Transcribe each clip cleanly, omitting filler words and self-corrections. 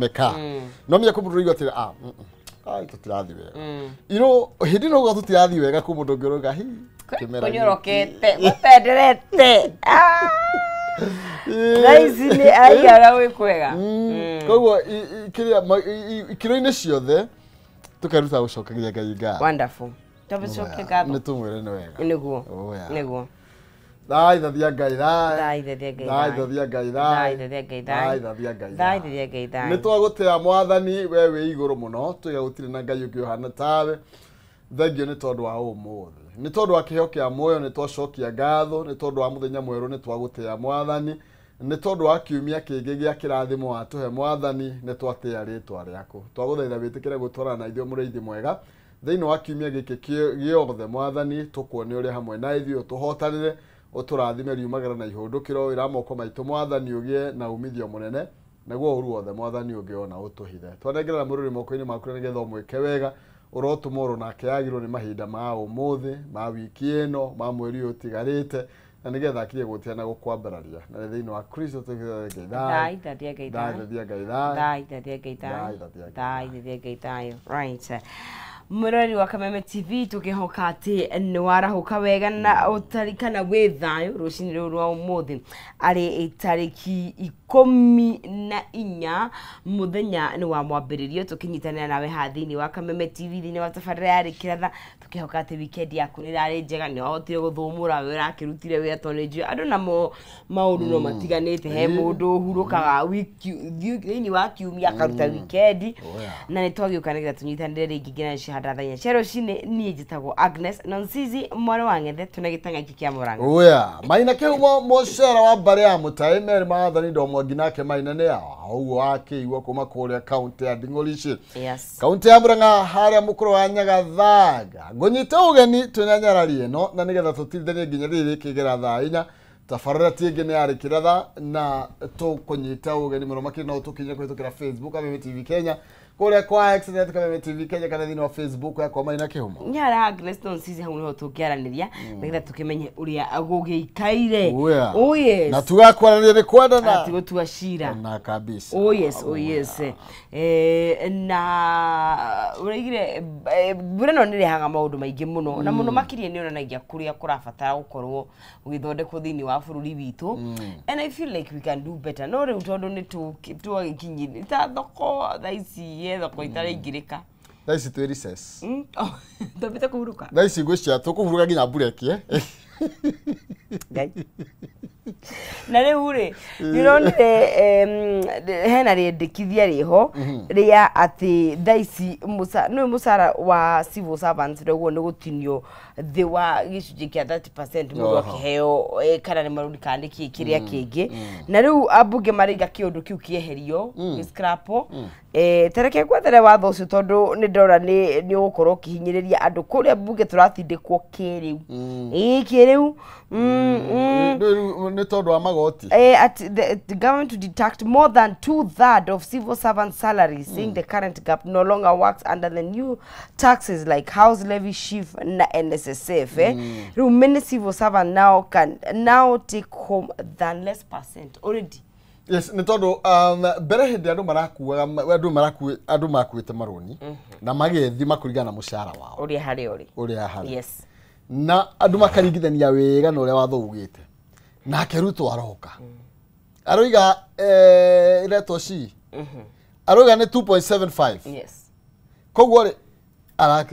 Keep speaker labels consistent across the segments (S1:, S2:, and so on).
S1: meka no mya ko mundu igotira ai tutirathi wega hindi no go tutirathi wega ku mundu ngiroga hi
S2: konyorokete gutenderete Raisi ni ayara we kwega
S1: koguo ikiro-ini ciothe tukaruta gucokagia Ngai ngatho.
S2: Wonderful. Tubicoke ngatho.
S1: Ni tumwire ni wega.
S2: Niguo. Niguo.
S1: Thai thathia Ngai
S2: Thai thathia Ngai.
S1: Thai thathia Ngai.
S2: Thai thathia Ngai.
S1: Thai thathia Ngai.
S2: Thai thathia Ngai. Thai.
S1: Ni twagutea Mwathani we wi iguru muno twiga gutire na Ngai ungi uhana tawe. Thengio ni tondu wa umuthi. Ni tondu wa kiheo kia moyo ni twacokia ngatho, ni tondu wa muthenya mweru ni twagutea Mwathani. Ni tondu wa kiumia kingi gia kirathimo atuhe Mwathani ni twatia ritwa riaku. Twaguthaitha witikire gutwara na ithio muriithi mwega. Thiini wa kiumia giki giothe Mwathani tukuone uri hamwe na ithio tuhotanire uturathime riumagara na ihundukiro wira moko maitu Mwathani ugie na umithio munene naguo uru wothe Mwathani ungiona utuhithe. Twanengerera mururi moko-ini maku ni getha mwike wega urotumoro nake agirwo ni mahinda ma umuthi ma wiki ino ma mweri utigarite na nigetha akirie gutia na gukwambararia na thiini wa Kristo tukigetha
S2: Thai thathia Ngai.
S1: Thai thathia Ngai.
S2: Thai thathia Ngai. Thai thathia Ngai. Right. Murori wa Kameme TV tukihoka ati ni warahuka wega na utarikana we thayo rucini ruru wa umuthi ari itariki 14 muthenya ni wa mwambiririo tukinyitanira nawe hathini wa Kameme TV thini wa tabarira yari kiratha tukihoka ati weekend yaku ni rari njega ni hotire guthumura we rakirutire we atoneje andu na maundu no matiganite he mundu hurukaga wiki thini wa kiumia karuta weekend na ni twagiukanira tunyitanire ringi ngina shahada chero shine ni jitagwo Agnes Nonsizi mwana wa Ngethe tunagitanga iki kia Murang'a
S1: oya maina ke moshera wa bare ya mutai mere maathani ndo mwaginake maina ne au wake iwa kuma kore county ya Dingolishi.
S2: Yes.
S1: County ya Murang'a haria mukuru wa Nyagathaga ngonyita ugeni tunyanyararie no na nigetha tutithanie nginya riri kigera thaa inya tafarira tienge ne ari kiratha na tukunyita ugeni muno makiri no tukinye kwitukira Facebook Kameme TV Kenya kule kwa Excellent Kameme TV Kenya kana thini wa Facebook yakwa maina kihumo
S2: nyara Agnes Nonsizi hau niho tukiaraniria nigetha tukimenye uria agugiikaire.
S1: Oh yes. Na tugakwaraniria ni kwenda na
S2: ati gutua shira
S1: na kabisa.
S2: Oh yes. Na urigire bure no nire hanga maundu maingi muno na muno makirie ni onanagia kuria kurabatara gukorwo ugithondekwo thini wa bururi witu and I feel like we can do better no riu tondu ni tugikinyira ta thoko thaisi thoko itare ingirika
S1: thaisi twi recess
S2: tobita kuhuruka
S1: thaisi ngwicia tukuhuruka nginya bureki
S2: Ngai na riu ri nironire hena riendekithia riho ria ati thaisi musara wa civil servants reguo ni gutinio thi wa gicunji kia 30% mundu akiheo kana ni marudi kandiki kiria kingi na riu ambunge mariga kiundu kiu kieherio scrapo tereke gwethere watho ucio tondu ni ndora ni ugukorwo kihinyiriria andu kuria mbunge turathindikwo kiriu kiriu
S1: ni tondu wa magoti
S2: the government to deduct more than 2/3 of civil servant salaries saying the current gap no longer works under the new taxes like house levy SHIF na NSSF many civil servant now can take home than less percent already.
S1: Yes, ni tondu bere hindi andu marakuite maroni na magethi makurigana na mushara wao
S2: uria hari
S1: yes na andu makaringithania wega na uria watho ugite na keruto aroka aroiga ireto ci aroiga ni 2.75
S2: yes
S1: koguo ri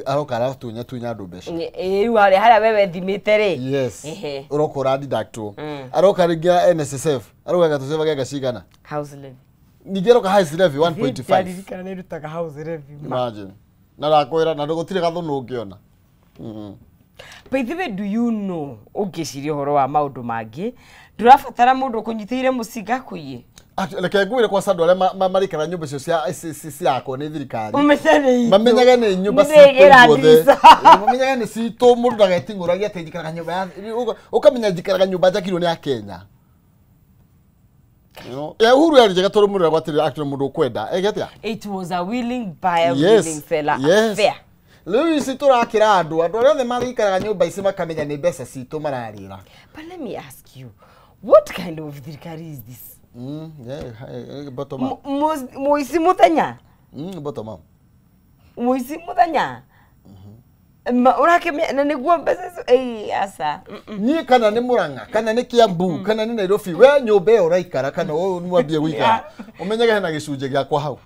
S1: aroka aratunya andu mbeca
S2: riu haria wewe thimite ri
S1: yes urokora deducto aroka ringia NSSF aroga gatuseva gega cigana
S2: house levy
S1: nigeroka house levy 1.5
S2: yaririkana ni rutaga house levy
S1: imagine na rakwira na ndugutire gathunu ungiona
S2: By the way, do you know ugiciria horo wa maundu mangi ndurabatara mundu kunyitire musiga kuye
S1: Leke ngwire kwa sandu aria marikara nyumba cio cia akwa ni thirikari
S2: mamenyaga
S1: ni nyumba citu mamenyaga ni citu mundu ndagetinguragia ati njikaraga nyumba ukamenya njikaraga nyumba njakirwo ni a Kenya Uhuru yari njega tondu mundu agwatire actually mundu ukwenda egetia
S2: it was a willing buyer willing seller affair.
S1: Leo isi turakira andu othe marikaraga nyumba ici makamenya ni mbeca citu mararira.
S2: But let me ask you, what kind of thirikari is this?
S1: Yeah, bottom up.
S2: Muici muthenya.
S1: Bottom up.
S2: Muici muthenya. Urakemia na niguo mbeca asa.
S1: Ni kana ni Murang'a kana ni Kiambu kana ni Nairobi we nyumba yo raikara kana we ni mwambie guikara umenyage hena gicunje giakwa hau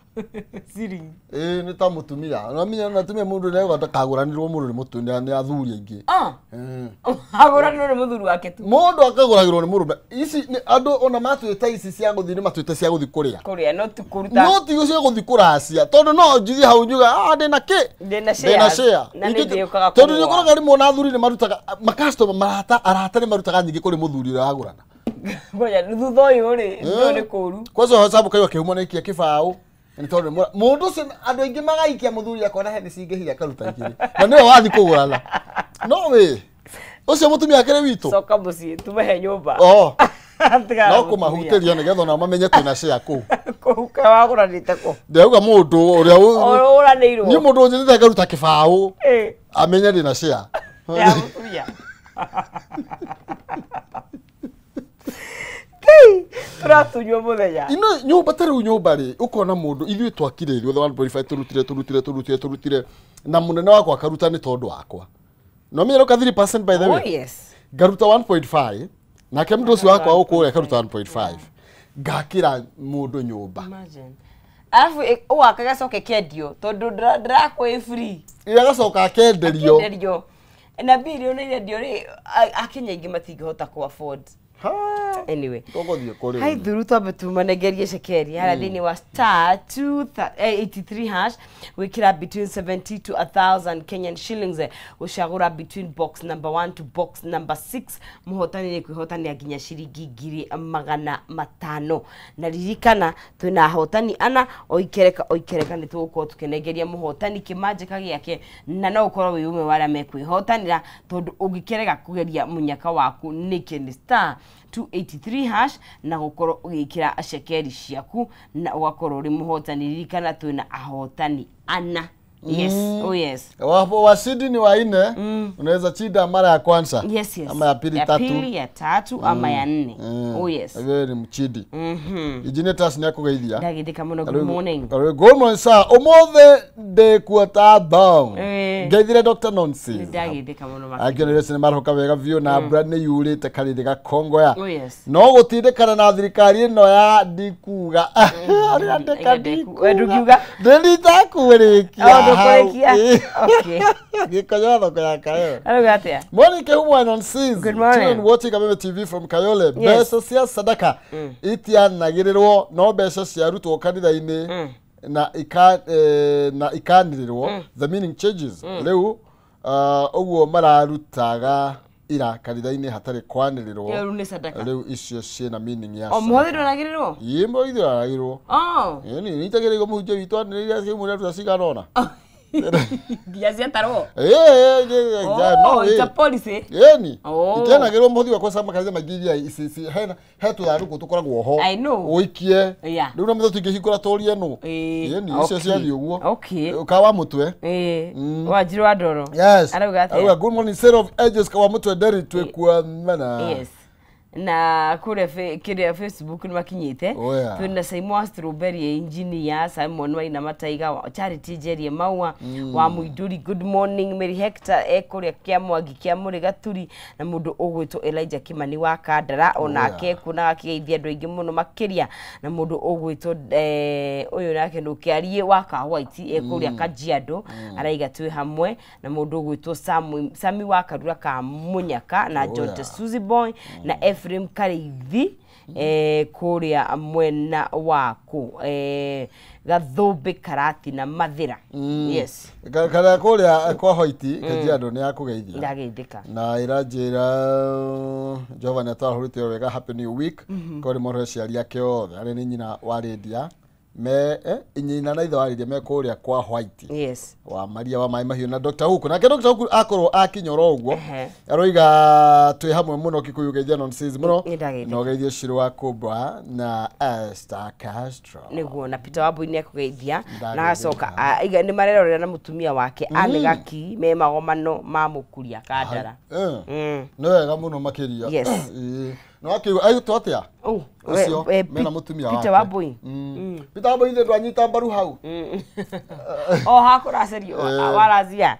S2: siri
S1: ni ta mutumia na minya na tumia mundu ne gwata kaguranirwo mundu ni mutumia ni athuri aingi
S2: aguranirwo ni muthuri wake tu
S1: mundu akaguragirwo ni murume ici ni andu ona matuita ici cia guthi ni matuita cia guthi kuria
S2: no tu kuruta
S1: no ti ucio guthi kuracia tondu no njuthi hau njuga ndina ki
S2: ndina share
S1: tondu ni koraga rimwe na athuri ni marutaga makastoma arata ni marutaga nyingi kuri muthuri uria agurana
S2: ngoja thutha uyu ri ni kuru
S1: kwazo hesabu kaiwa kihuma na ikia kibao ni tondu mundu ucio andu aingi magaikia muthuri akona hene cingihia karuta igiri na niwe wathi kugurana no we ucio mutumia akire witu
S2: soka mucii tumehe nyumba
S1: no kumahuteria nigetha na mamenye twina share ku
S2: ka waguranite ku
S1: ndauga mundu uria
S2: uranirwo
S1: ni mundu unjithite karuta kibao amenye ndina share
S2: ya mutumia turatunywo muthenya
S1: ino nyumba tari nyumba ri ukona mundu ithui twakire ri 1.5 turutire na munene wakwa akaruta ni tondu wakwa no mero ka 3% by the way
S2: yes
S1: garuta 1.5 na kemdo si wakwa uko garuta 1.5 gakira mundu nyumba
S2: imagine alafu wakaga soke kendio tondu ndrakwo i free
S1: ira gacoka kenderio
S2: na bilioni ile ndio ri akinya ingi matingihota ku afford anyway hai thuru twambe tumanegerie cekeri hala thini wa star 283 hash wikira between 70 to 1000 Kenyan shillings ushagura between box number 1 to box number 6 muhotani ni kwihotania ginya shiringi 500 na ririkana twina hotani ana oikereka ni tugukorwo tukinegeria muhotani kimajika giake na no ukorwo wi umwe wala mekwihotanira tondu ungikerega kugeria munyaka waku niki ni star 283 hash na gukorwo ugikira cekeri ciaku na ugakorwo ri muhotani ririkana twina ahotani ana yes oh yes
S1: washindi ni waine unaweza chinda mara ya kwanza
S2: yes
S1: ama ya pili tatu
S2: ya tatu ama ya nne oh yes
S1: wewe ni mchindi ijine tas ni akugeithia
S2: ndagithika muno good morning
S1: good morning sir omothe de kuota bong ngeithire Dr. Nonsi
S2: ndagithika muno
S1: akionere sine maroka wega view na brand ni yurite karinde gakongo ya
S2: oh yes
S1: no gutindikana na thirikari ino ya ndikuga ari andika
S2: ndukiuga
S1: nditakurekia
S2: okay
S1: gikoyo kwa Kayole
S2: alugatia
S1: morning kehuwa Nonsi
S2: good morning
S1: watching Kameme TV from Kayole beso cia sadaka itianagirirwo no beso cia rutwo kanitha-ini na ikanirirwo the meaning changes riu uguo mararutaga ira kanitha-ini hatari kwanirirwo riu icio ciena meaning ya
S2: muhothi nduragirirwo
S1: yimbo ithiragirwo ni nitagirirwo muhunjia witu aniriria cia mwira tuciganona
S2: Biazia taro.
S1: No,
S2: it's a policy.
S1: Yeni. Itenagirwo muthi wakwa sama kaza magiria isi hetu ya ruko tukoragwo ho.
S2: I know.
S1: Oikie. Riu na muthu tungihikura toria no. Yeni icio cia thiuguo.
S2: Okay.
S1: Ukawa mutwe.
S2: Wajiro wa ndoro.
S1: Yes. Aruga good morning set of edges kawa mutwe deri twekwa mana.
S2: Yes. Na kure kiria Facebook ni makinyite twina Simon Strawberry engineer Simon Waina Mataiga wa Charity Jerry Maua wa Muiduri good morning Mary Hector ekuria kia mwangi kia muri gaturi na mundu ugwitwo Elijah Kimani wa Kandara onake kuna akigeithia andu aingi muno makiria na mundu ugwitwo uyu nake ndukiarie wa ka white ekuria Kajiado araiga twi hamwe na mundu ugwitwo Sami wa Karura ka Munyaka na George Suzy Boy na Ephraim Karithi kuria mwena waku Gathumbi Karati na Mathira yes
S1: kana kuria kwa Hoiti Kajiado ni akugeithia
S2: ndageithika
S1: na iranjira Jehova ni atahurite wega happy new week kuri moro ciari yake othe ari ni nyina wa Lydia me inyina na ithe wa Lydia me kuria kwa White
S2: yes
S1: wa Maria wa Mai Mahiu na Dr. Huku na Dr. Huku akorwo akinyoro uguo aroiga twi hamwe muno kikuyugeithia Nonsense muno no geithio Shiro wa Kubwa na Esther Castro
S2: niguo na Peter Wambui ni akugeithia na acoka ni marerorera na mutumia wake Anegaki me magomano ma mukuria Kandara
S1: no wega muno makiria
S2: yes
S1: no akiuga ayu totia ucio mena mutumia wake
S2: Peter Wambui
S1: Peter Wambui ndo anyita mbaru hau
S2: hakuracerio warazia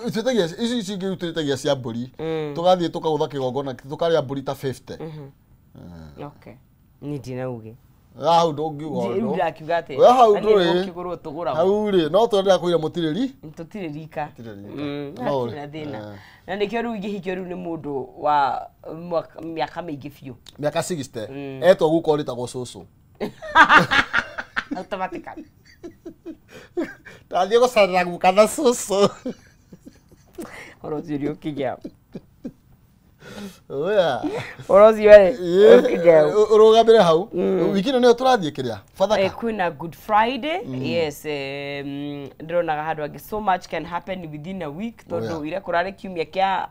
S1: icitagia ici cingi utitagia cia mburi tugathie tukagutha kigongona tukaria mburi ta 50
S2: okay ni dinauge
S1: hau ndungiuga
S2: ndu akiuga ati
S1: hau nduri
S2: kiguru tugura
S1: hau ri no twendera kuira mutiriri
S2: tutirerika na thina na ndikio ru ingihikio ru ni mundu wa miaka mingi biu
S1: miaka 60 etwo guko ritagwo cucu
S2: automatically
S1: tathie gucarira guka na cucu
S2: orozirio kigia
S1: oya
S2: orozirio kigia
S1: urugamire hau wikino ne turathie kiria fathaka
S2: kwina Good Friday yes ndironaga handu angi so much can happen within a week tondu ire kurare kiumia kia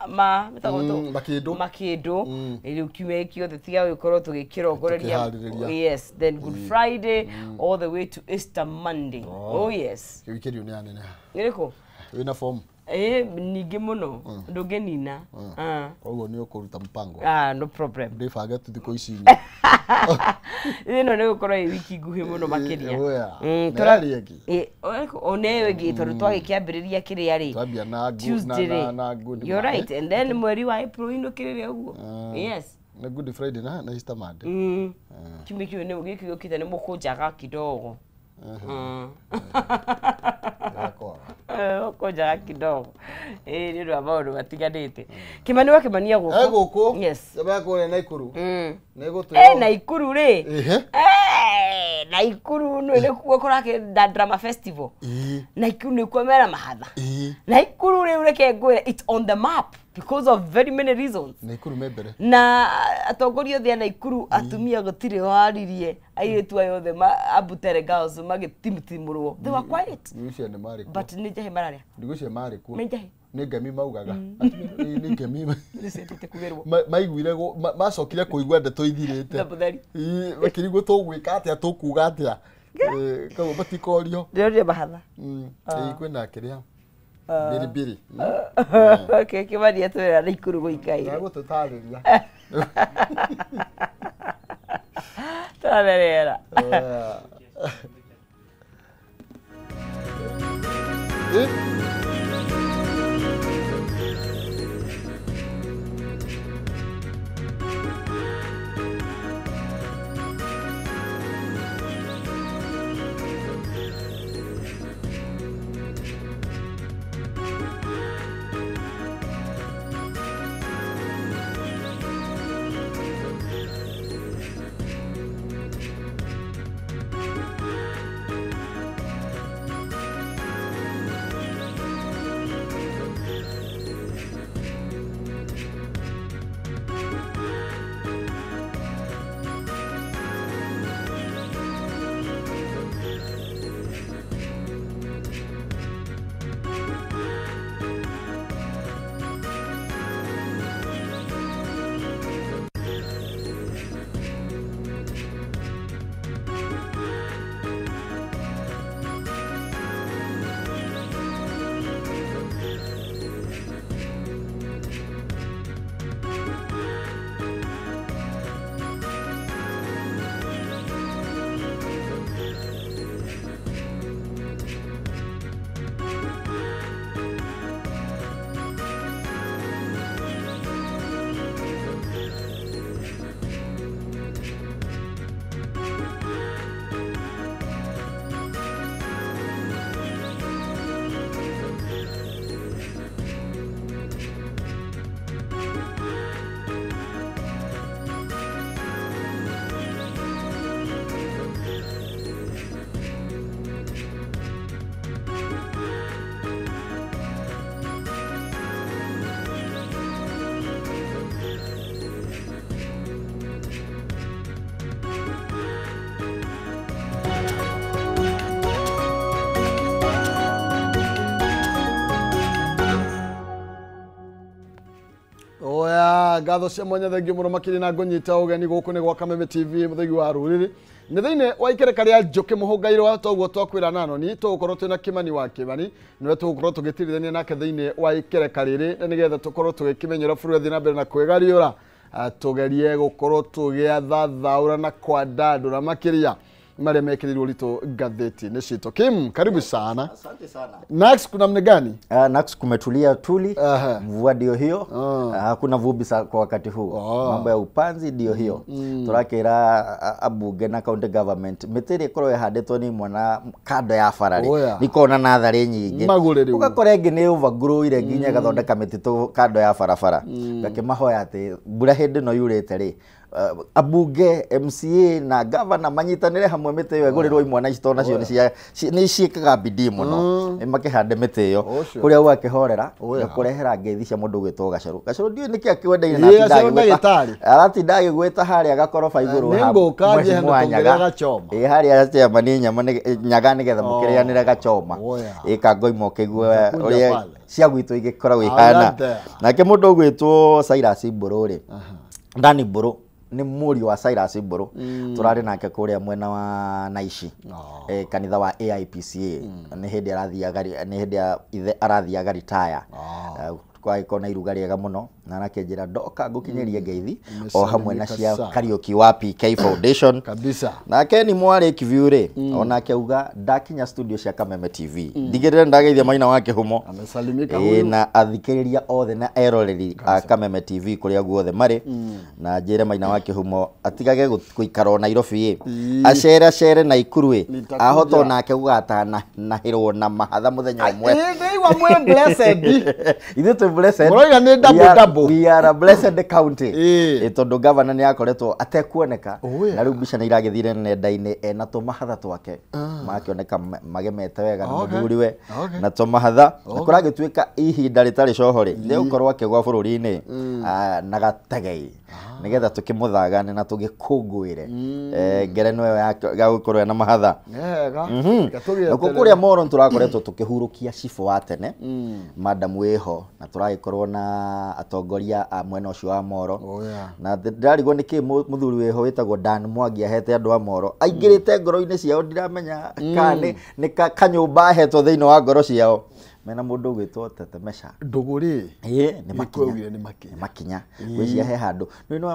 S2: makindu ile kiumia kiothe tiga gukorwo tugikirongoreria yes then Good Friday all the way to Easter Monday oh yes
S1: wikirio ni anene
S2: iriko
S1: wina form
S2: ningi muno ndungenina
S1: koguo ni ukuruta mpango
S2: no problem
S1: ndibange tuthiko ici
S2: ino ne gukorwo wiki nguhi muno makiria
S1: turarieki
S2: onewe gi tondu twagikiambiriria kiria ri
S1: twambia na good
S2: you're right and then mweri wa April ino kiriria uguo yes
S1: na Good Friday na Easter Monday
S2: kimikio ne giki gukite ne mukunjaga kidogo koja kidogo ni ndo maundu matiganite Kimani wa Kimania guku yes
S1: sabako na Ikuru negoto
S2: na Ikuru ri na Ikuru no ile kuo korake drama festival na Ikuru ni kwa mera mahatha na Ikuru ri ureke ngwire it's on the map because of very many reasons
S1: na Ikuru membere
S2: na atongorio thia na Ikuru atumia gutire waririe airetu ayothe abutere girls magitimtimurwo they were quiet
S1: nicio ne mari
S2: but ni jahe mararia
S1: ndigucio mari ku
S2: ni jahe
S1: ni ngemi maugaga ni ngemi
S2: nisentete kugerwo
S1: maiguire macokire kuigua ndeto ithirite bakirigwo tugwika atia tukuga atia kago batikorio
S2: ndio bahatha
S1: kwina kiria biri
S2: okay Kimani atwera na Ikuru guikai
S1: nago tutariria
S2: tarera
S1: ngatho cia mwanya thengi muno makiri na ngonyita ugeni guku ni gwa Kameme TV muthegi wa ruriri ni thiine wa ikereka ria njuki muhungairwa toguo twakwira nano ni tugukorwo twina Kimani wa Kimani niwe tugukorwo tugitirithania nake thiine wa ikereka riri na nigetha tukorwo tugikimenyera bũrũri thina mbere na kwegariura tugerie gukorwo tugiatha thaura na kwandandura makiria maria mekirirwo rito gatheti ni cito. Kim, karibu sana.
S3: Asante sana.
S1: Nax kuna mne gani?
S3: Nax kumetulia tuli. Mvua ndio hiyo. Hakuna vumbi kwa wakati huu. Mambo ya upanzi ndio hiyo. Turakira abunge na county government meteri korwo yahandetwo ni mwana kando ya farari. Nikona nathari nyingi. Ugakora ingi ni overgrow ire nginya gathondeka mititu kando ya farafara. Gakimahoya ati mbura hindi no yurite ri abunge MCA na governor manyitanire hamwe mite yo igurirwo imwana icitona cio ni ciikaga bidii muno makihande mite yo kuria gwakihorera gakurehera ngeithi cia mundu gwitwo gacaru ndio niki akwendeire na aratinda agigweta haria gakoroba iguru haria atema ni nyama nyaga nigetha mukirianire gachoma kango imokigwe uria cia gwitu igikoragwo ihana nake mundu gwitwo Cyrus Mburu Ndani Mburu ni muri wa Cyrus Mburu turari nake kuria mwena wa Naishi kanitha wa AIPCA ni hindi arathiaga retire kwa ikona iruga riega muno na nakenjira ndoka ngukinyeria ngeithi o hamwe na cia Kariuki wa PK Foundation
S1: kabisa
S3: nake ni mwari kivyure ona keuga ndakinya studio cia Kameme TV ndigirire ndageithia maina wake humo
S1: amesalimika huyu
S3: na athikiriria othe na eroreri a Kameme TV kuria guothe mari na njire maina wake humo atigage guikara Nairobi acere na Ikurwe ahoto nake gugata na hiro na mahatha muthenya umwe
S1: ni wa mwe blessed
S3: ithu tu blessed
S1: mroiga ni double
S3: we are a blessed county tondu governor ni akoretwo atekuoneka na riu mbica ni iragithire nenda-ini na tumahatha twake makioneka magemete wega na muthuriwe na tumahatha kuragituika ihinda ritari cohori ni ukorwo akigwa bururi-ini na gategei nigetha tukimuthagane na tugikungwire ngerenwa ya gukorwo na mahatha kuria moro turakoretwo tukihurukia cifu wa tene madam weho na turagikorwo na atongoria a mwena ucio wa Moro na ndarigwo niki muthuri weho witagwo Dan Mwangi ahete andu a Moro aingirite ngoro-ini ciao ndiramenya kane ni kanyumba ahetwo thiini wa ngoro ciao mena mundu gwitwo Tetemesha
S1: nduguri
S3: ni makinya gwiciya he handu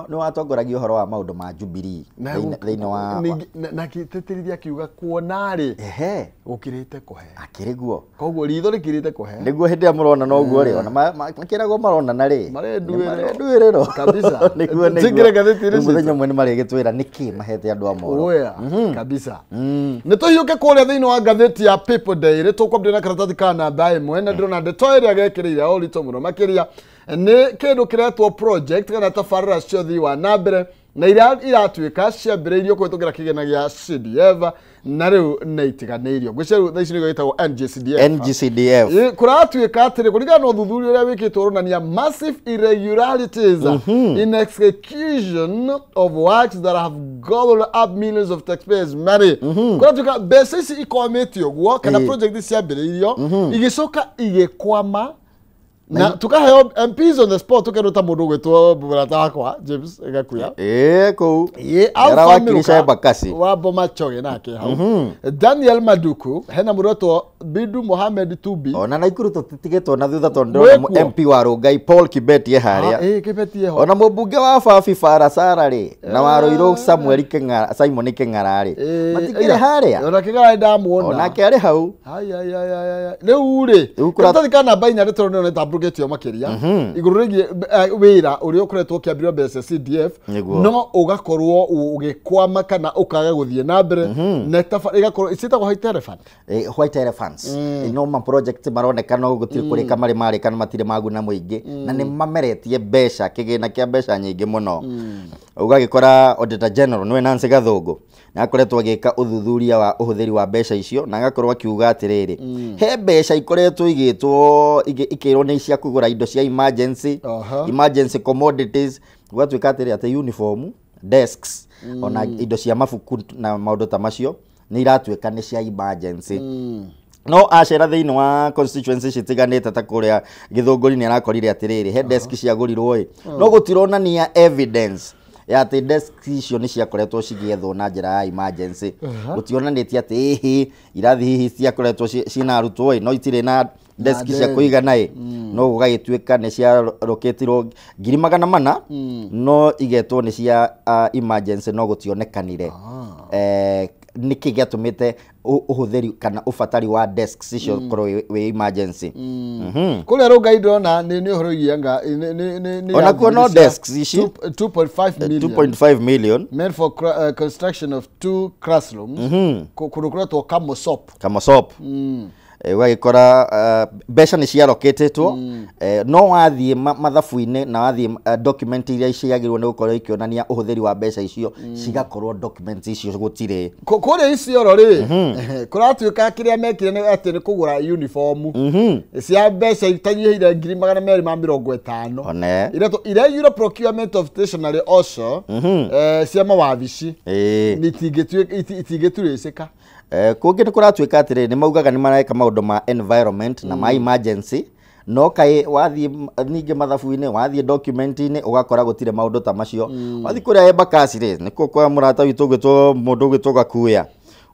S3: ni watongoragia uhoro wa maundu ma Jubilee thiini wa
S1: na kitetirithia kiuga kuona ri ukirite kuhe
S3: akiriguo
S1: koguo ritho rikirite kuhe
S3: niguo hindi amurona no guo ri ona makiragwo marona na ri marenduiriro
S1: kabisa
S3: niguo
S1: tigire gathitire
S3: muthenya mwe ni marigitwira niki mahete andu a Moro
S1: kabisa ni tuhiuke kuria thiini wa gatheti ya People Daily tukwambia na karatathi kana mbae mwena ndona ndetoire agekirira o rito muno makiria ni kindu kiretwo project kana tafarira cio thi wa nambere na iratuika ciambiriirio kwitukira kigena gia CDF na riu na itiganeirio gwiceru thaici nigo itagwo NGCDF kuratuika atiri kurigana na uthuthuria uria wikitwo ronania massive irregularities in execution of works that have gobbled up millions of taxpayers money kuratuika mbeca ici ikometio guo kana project ciambiriirio igicoka igikwama na tukaheo MPs on the spot tukeruta mundu gwitwo burata wakwa James Gakuya
S3: kou
S1: era
S3: wakilisha Bakasi
S1: wa Boma Choge nake hau Daniel Maduku hena muroto Bidu Mohamed Tubi
S3: ona na Ikuru tutigetwo na thutha tondu MP wa Rongai Paul Kibet ye haria
S1: Kibet ye ho
S3: ona mubunge wa Fafi Farasara ri na waroiro Samuel Keng'ara Simon Keng'ara ri matikire haria
S1: ona Keng'ara ndamuona
S3: ona kari hau
S1: riu ri tutathikana baina ritorone na tabrugetio makiria iguru rigi wira uri ukuretwo kiambirwo mbeca CDF no ugakorwo ugikwama kana ukaga guthie na mbere na igakorwo isitagwo white elephants no ma project maroneka no gutiri kurika mari kana matire maguna muingi na ni mameretie mbeca kigina kia mbeca nyingi muno ugagikora Auditor General nwe Nancy Gathungu na akoretwo agika uthuthuria wa uhuthiri wa mbeca icio na agakorwo akiuga atiriri he mbeca ikoretwo igitwo ikirwo ni cia kugura indo cia emergency commodities gwatuika atiri ate uniform desks ona indo cia mabuku na maundu ta macio ni iratuika ni cia emergency no acera thiini wa constituency citiganite ta kuria Githunguri ni arakorire atiriri he desk cia gurirwo no gutironania evidence ya ati desk icio ni ciakoretwo cigiethwo na njira ya emergency gutionanitie ati irathi hihi ciakoretwo cina arutwo no itire na
S3: desk cia kuigana no gugagituika ni cia roketirwo 400 no igetwo ni cia emergency no gutionekanire niki giatumite uhuthiri kana ufatari wa desks icio korwo we emergency
S1: kuria rugai ndona ni uhoro ianga ni
S3: ona kuona desks ici
S1: 2.5
S3: million
S1: meant for construction of 2 classrooms kurukuretwo kamosop
S3: ugagikora mbeca ni ciaroketetwo no wathie mathabu-ini na wathie document iria ciagirwo ni gukorwo ikionania uhuthiri wa mbeca icio cigakorwo document icio gutire
S1: kuria icio ri kuratuika kiria mekire ni ati ni kugura uniform cia mbeca itanyihire 250
S3: one
S1: ire euro procurement of stationery also cia mawabici ni tingitureceka
S3: kungi ni kuratuika atiri ni maugaga ni mareka maundu ma environment na ma emergency no kai wathie ninge mathabu-ini wathie document-ini ugakora gutire maundu ta macio wathie kuria Embakasi ri niko kwa murata witu gwitwo mundu gwitwo Gakuya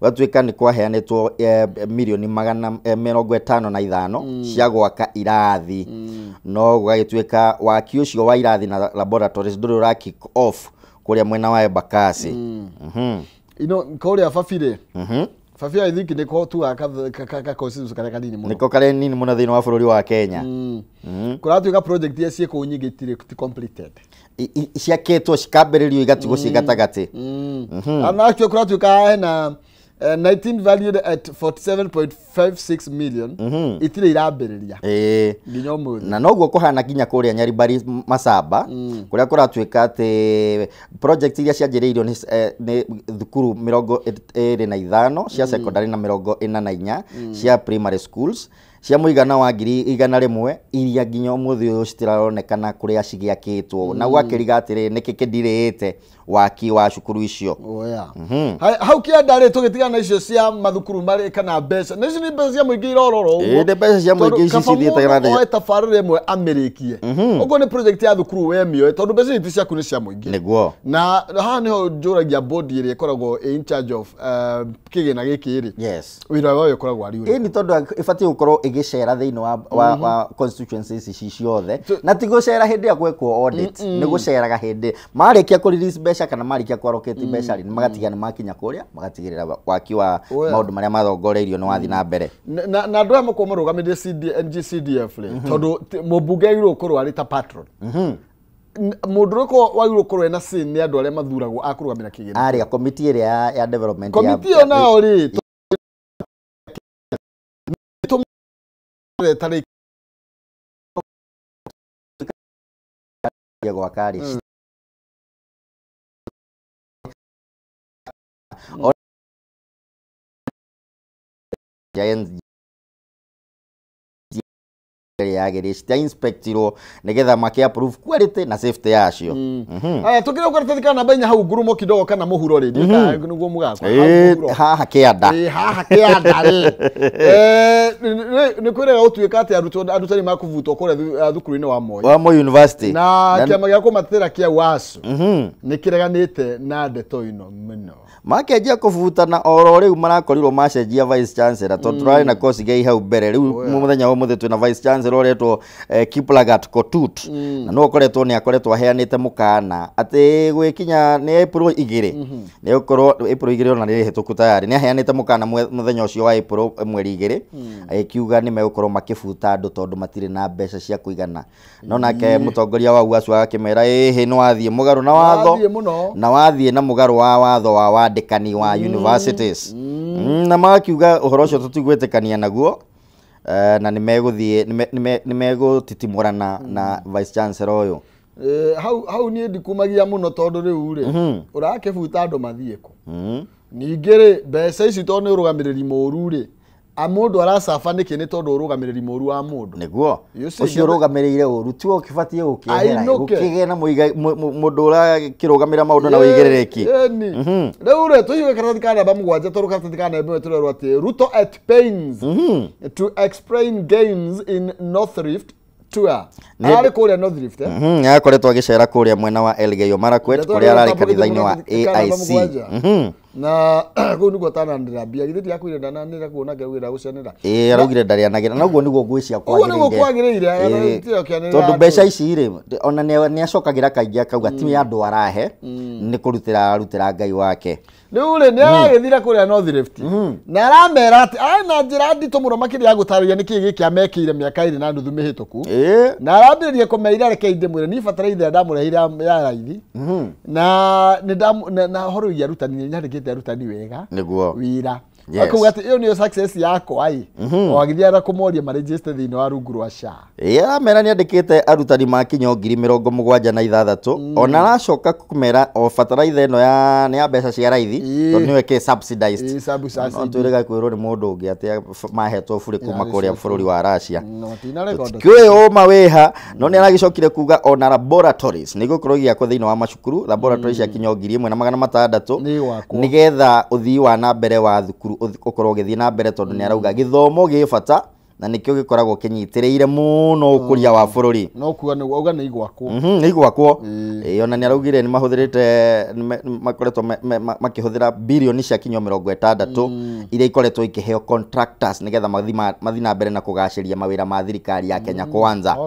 S3: watuika ni kwaheanitwo milioni 155 cia gwaka irathi no gugagituika waki ucio wa irathi na laboratories nduri ura kick off kuria mwena wa Embakasi
S1: ino kuria Fafire Fafia I think niko tu aka consensus kare kanini muno
S3: niko kare nini muno thini wa bururi wa Kenya
S1: kuratuika project ya cie kunyigitire completed
S3: ciaketwo cikambiririo igatigo cigatagati
S1: anakyo kuratuika na 19 valued at 47.56 million itire irambiriria nginya umuthi
S3: na noguo kuhana kinya kuria Nyaribari Masaba kuria kuratuika ati project iria cianjiriirio ni thukuru 25 cia secondary na 44 cia primary schools cia muigana wa 100 iria nginya umuthi uyu citiraronekana kuria cigiakitwo na gwakiriga atiri niki kindirite waki wa cukuru icio
S1: hau kiandari tugitigana icio cia mathukuru mari kana mbeca nici ni mbeca cia muingi irororo
S3: ni mbeca cia muingi ici cithiite
S1: kana tabarire imwe amerikie uguo ni project ya thukuru wemio tondu mbeca iti ciaku ni cia muingi
S3: niguo
S1: na haha niho njuragia board iria ikoragwo in charge of kigina giki ri
S3: yes
S1: wira wayo ikoragwo ari uri
S3: ni tondu ifati gukorwo igicera thiini wa constituencies ici ciothe na ti gucera hindi ya gwekwo audit ni guceraga hindi marikia ku release mbeca kana marikia ku allocate mbeca ni magatiga ni makinya kuria magatigirira waki wa maundu maria mathongoreirio ni wathi na mbere
S1: na ndu amwe murugamire NGCDF ri tondu mubunge iro korwo ari ta patron mundu riko wagiro korwo na sin ni andu aria mathuragwo akurugamira kigeni
S3: ari committee iria ya development
S1: ya committee ona ori tari
S3: ya gwakari giant yagiri cia inspectiro nigetha make approve quality na safety yacio
S1: tukire ukaratathika namba inya hau ngurumo kidogo kana muhuro ri niguo mugako
S3: haha kianda
S1: ni kwirega utuika ati arutani makuvutwo kuria thukuru-ini wa
S3: Moi University
S1: na kiama gia kumatira kia wasu ni kireganite na ndeto ino muno
S3: makenjia kuvutana oro riu marakorirwo macenjia vice chancellor tondu turari na course gei hau mbere riu muthenya umuthe twina vice chancellor oretwo Kiplagat Kotut na no koretwo ni akoretwo aheanite mukana ati gwikinya ni April 2 ni ukorwo April 2 ona ni hituku tayari ni aheanite mukana muthenya ucio wa April mweri 2 akiuga ni megukorwo makibuta andu tondu matire na mbeca cia kuigana no nake mutongoria wa UASU akimera no wathie mugaru na watho na wathie na mugaru wa watho wa wandikani wa universities na makiuga uhoro ucio tutiguitikania naguo na ni megutitimurana na vice chancellor uyu
S1: hau ni ndikumagia muno tondu riu ri urakibuta andu mathieko ningire mbeca ici tondu urugamiriri moru ri amundu arasafa niki ni tondu urugamiriri moru wa mundu
S3: niguo ucio urugamirire uru ti ukibatie ukihera ukigena mundu ura kirugamira maundu na wigerereki riu ri tuiwe karatathi ka namba mugwanja toru karatathi ka namba imwe turerwo ati Ruto at pains to explain gains in North Rift tour ari kuria North Rift akoretwo agicera kuria mwena wa Elgeyo Marakwet kuria arari kanitha-ini wa AIC
S1: na ko niguo tananira mbia githiti yaku ire ndananira kuona ngewira gucenera
S3: araugire ndarianagira naguo niguo ngwiciria
S1: kwagiriire
S3: tondu mbeca ici ri ona ni acokagira kaingi akauga ti andu arahe ni kurutira Ngai wake
S1: riu ri ni aragithira kuria North Rift na aramera ati na njira ndito muno makiria gutariria niki giki amekire miaka iri na nduthu mihituku na arambiririe kumeira reke inde mwire ni fataraitha ndamurehire ya raithi na horo ya rutani nyarigite rutani wega
S3: niguo
S1: wira akuga ati iyo niyo success yako ai wagithiara kumoria ma register thini wa rungu rwa SHA
S3: aramera ni andikite arutani makinyo 76,000 ona aracoka kumera o fataraitha ino ni ya mbeca cia raithi tondu niwe ke subsidized no twirega kwirwo ni mundu ungi ati mahetwo buri kuma kuria bururi wa Russia kwe maweha no ni aragicokire kuga ona laboratories nigukorwo giakwo thini wa macukuru laboratories ya kinyo 1,600 nigetha uthii wa na mbere wa thukuru ukorwo githii na mbere tondu ni arauga githomo gifata na nikio gikoragwo kinyitiriire muno ukuria wa bururi
S1: no kuga ni uga ni igwakwo
S3: ni igwakwo ona ni araugire ni mahuthirite makoretwo makihuthira bilioni cia kinyo 60 iria ikoretwo ikiheo contractors nigetha mathi na mbere na kugaciria mawira ma thirikari ya Kenya Kwanza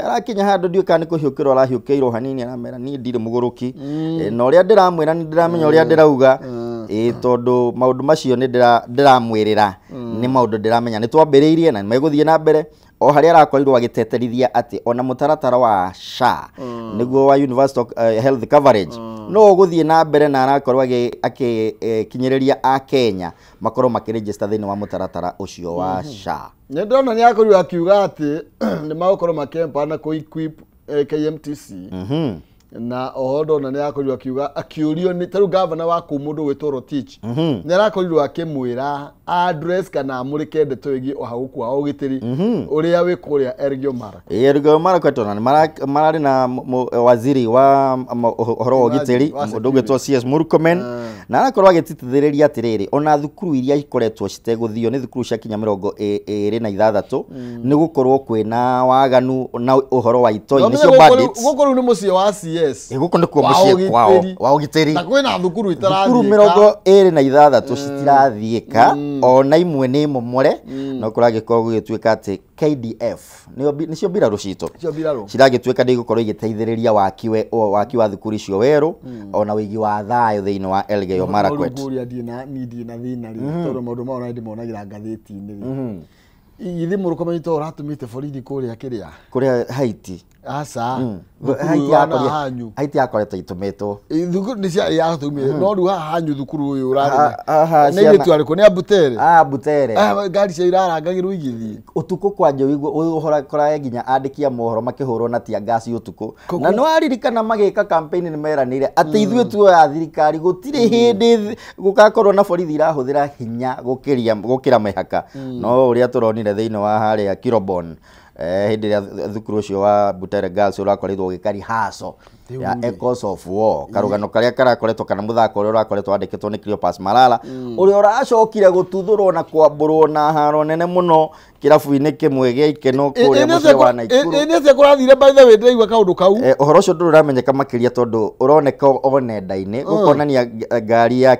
S3: arakinya handu ndiuka ni kuhiukirwo arahiukirwo hanini aramera ni ndire muguruki na uria ndiramwira ni ndiramenya uria ndirauga tondu maundu macio ni ndiramwirira ni maundu ndiramenya ni twambiriirie na meguthie na mbere o haria arakorirwo agiteterithia ati ona mutaratara wa SHA niguo wa Universal Health Coverage no guthie na mbere na arakorwo akikinyiriria a Kenya makorwo makiregister thini wa mutaratara ucio wa SHA
S1: ni ndona ni akorirwo akiuga ati ni makorwo makempa na ku equip KMTC na ohodo na ni akorirwo akiuga akiurio ni taru governor wa kumundu witoro teach ni arakorirwo akimwira address kana amurike ndeto igi o hauku wa ugitiri uria wi kuria Elgeyo Marakwet
S3: Elgeyo Marakwet ona marari na waziri wa horo ugitiri mundu gwitwo CS Murkomen na arakorwo agitithiriria atiriri ona thukuru iria ikoretwo citeguthio ni thukuru cia kinya 26 ni gukorwo kwina waganu na uhoro wa itoi nicio bandits
S1: gukorwo ni mucie wa CS
S3: guko ndikuo mucie kwao wa ugitiri
S1: na kwina thukuru itarathika
S3: thukuru 26 citirathiika ona imwe ni momore no kuragikoro gugituika ati KDF nicio mbiraru cito ciragituika ndigukorwo igiteithiriria waki wa thukuru icio weru ona wigi wa thayo thiini wa Elgeyo Marakwet
S1: ni na thina ri tondu maundu ma ona ndimonagira ngatheti-ini ithi murukomenyi uratumite borithi kuria Haiti asa
S3: Haiti akoretwo itumetwo
S1: thukuru ni cia yatumire no ru hanyu thukuru uyu urari ni gitu ariko ni Butere
S3: Butere
S1: ngari cia irarangagirwo igithi
S3: utuku kwanje uhora kora nginya andikia mohoro makihurwo na tia gas utuku na no aririkana magika campaign ni meranire ati ithuĩ tuo ya thirikari gutire hindi gukakorwo na borithi irahuthira hinya gukira mehaka no uria turonire thiini wa haria Kirobon hindi ya thukuru ucio wa Butere Girls urakorirwo gikari haso ya Echoes of War karugano karia karakoretwo kana muthako uria urakoretwo andikitwo ni Cleopas Malala uria uracokire gututhurwo na kwamburwo na haro nene muno kirabu-ini kimwe gia ikeno kuria mucie wa Naikuru
S1: ni cia kurathire by the way ndaigua kaundu kau
S3: uhoro ucio nduramenyeka makiria tondu uroneka onenda-ini gukonania ngari ya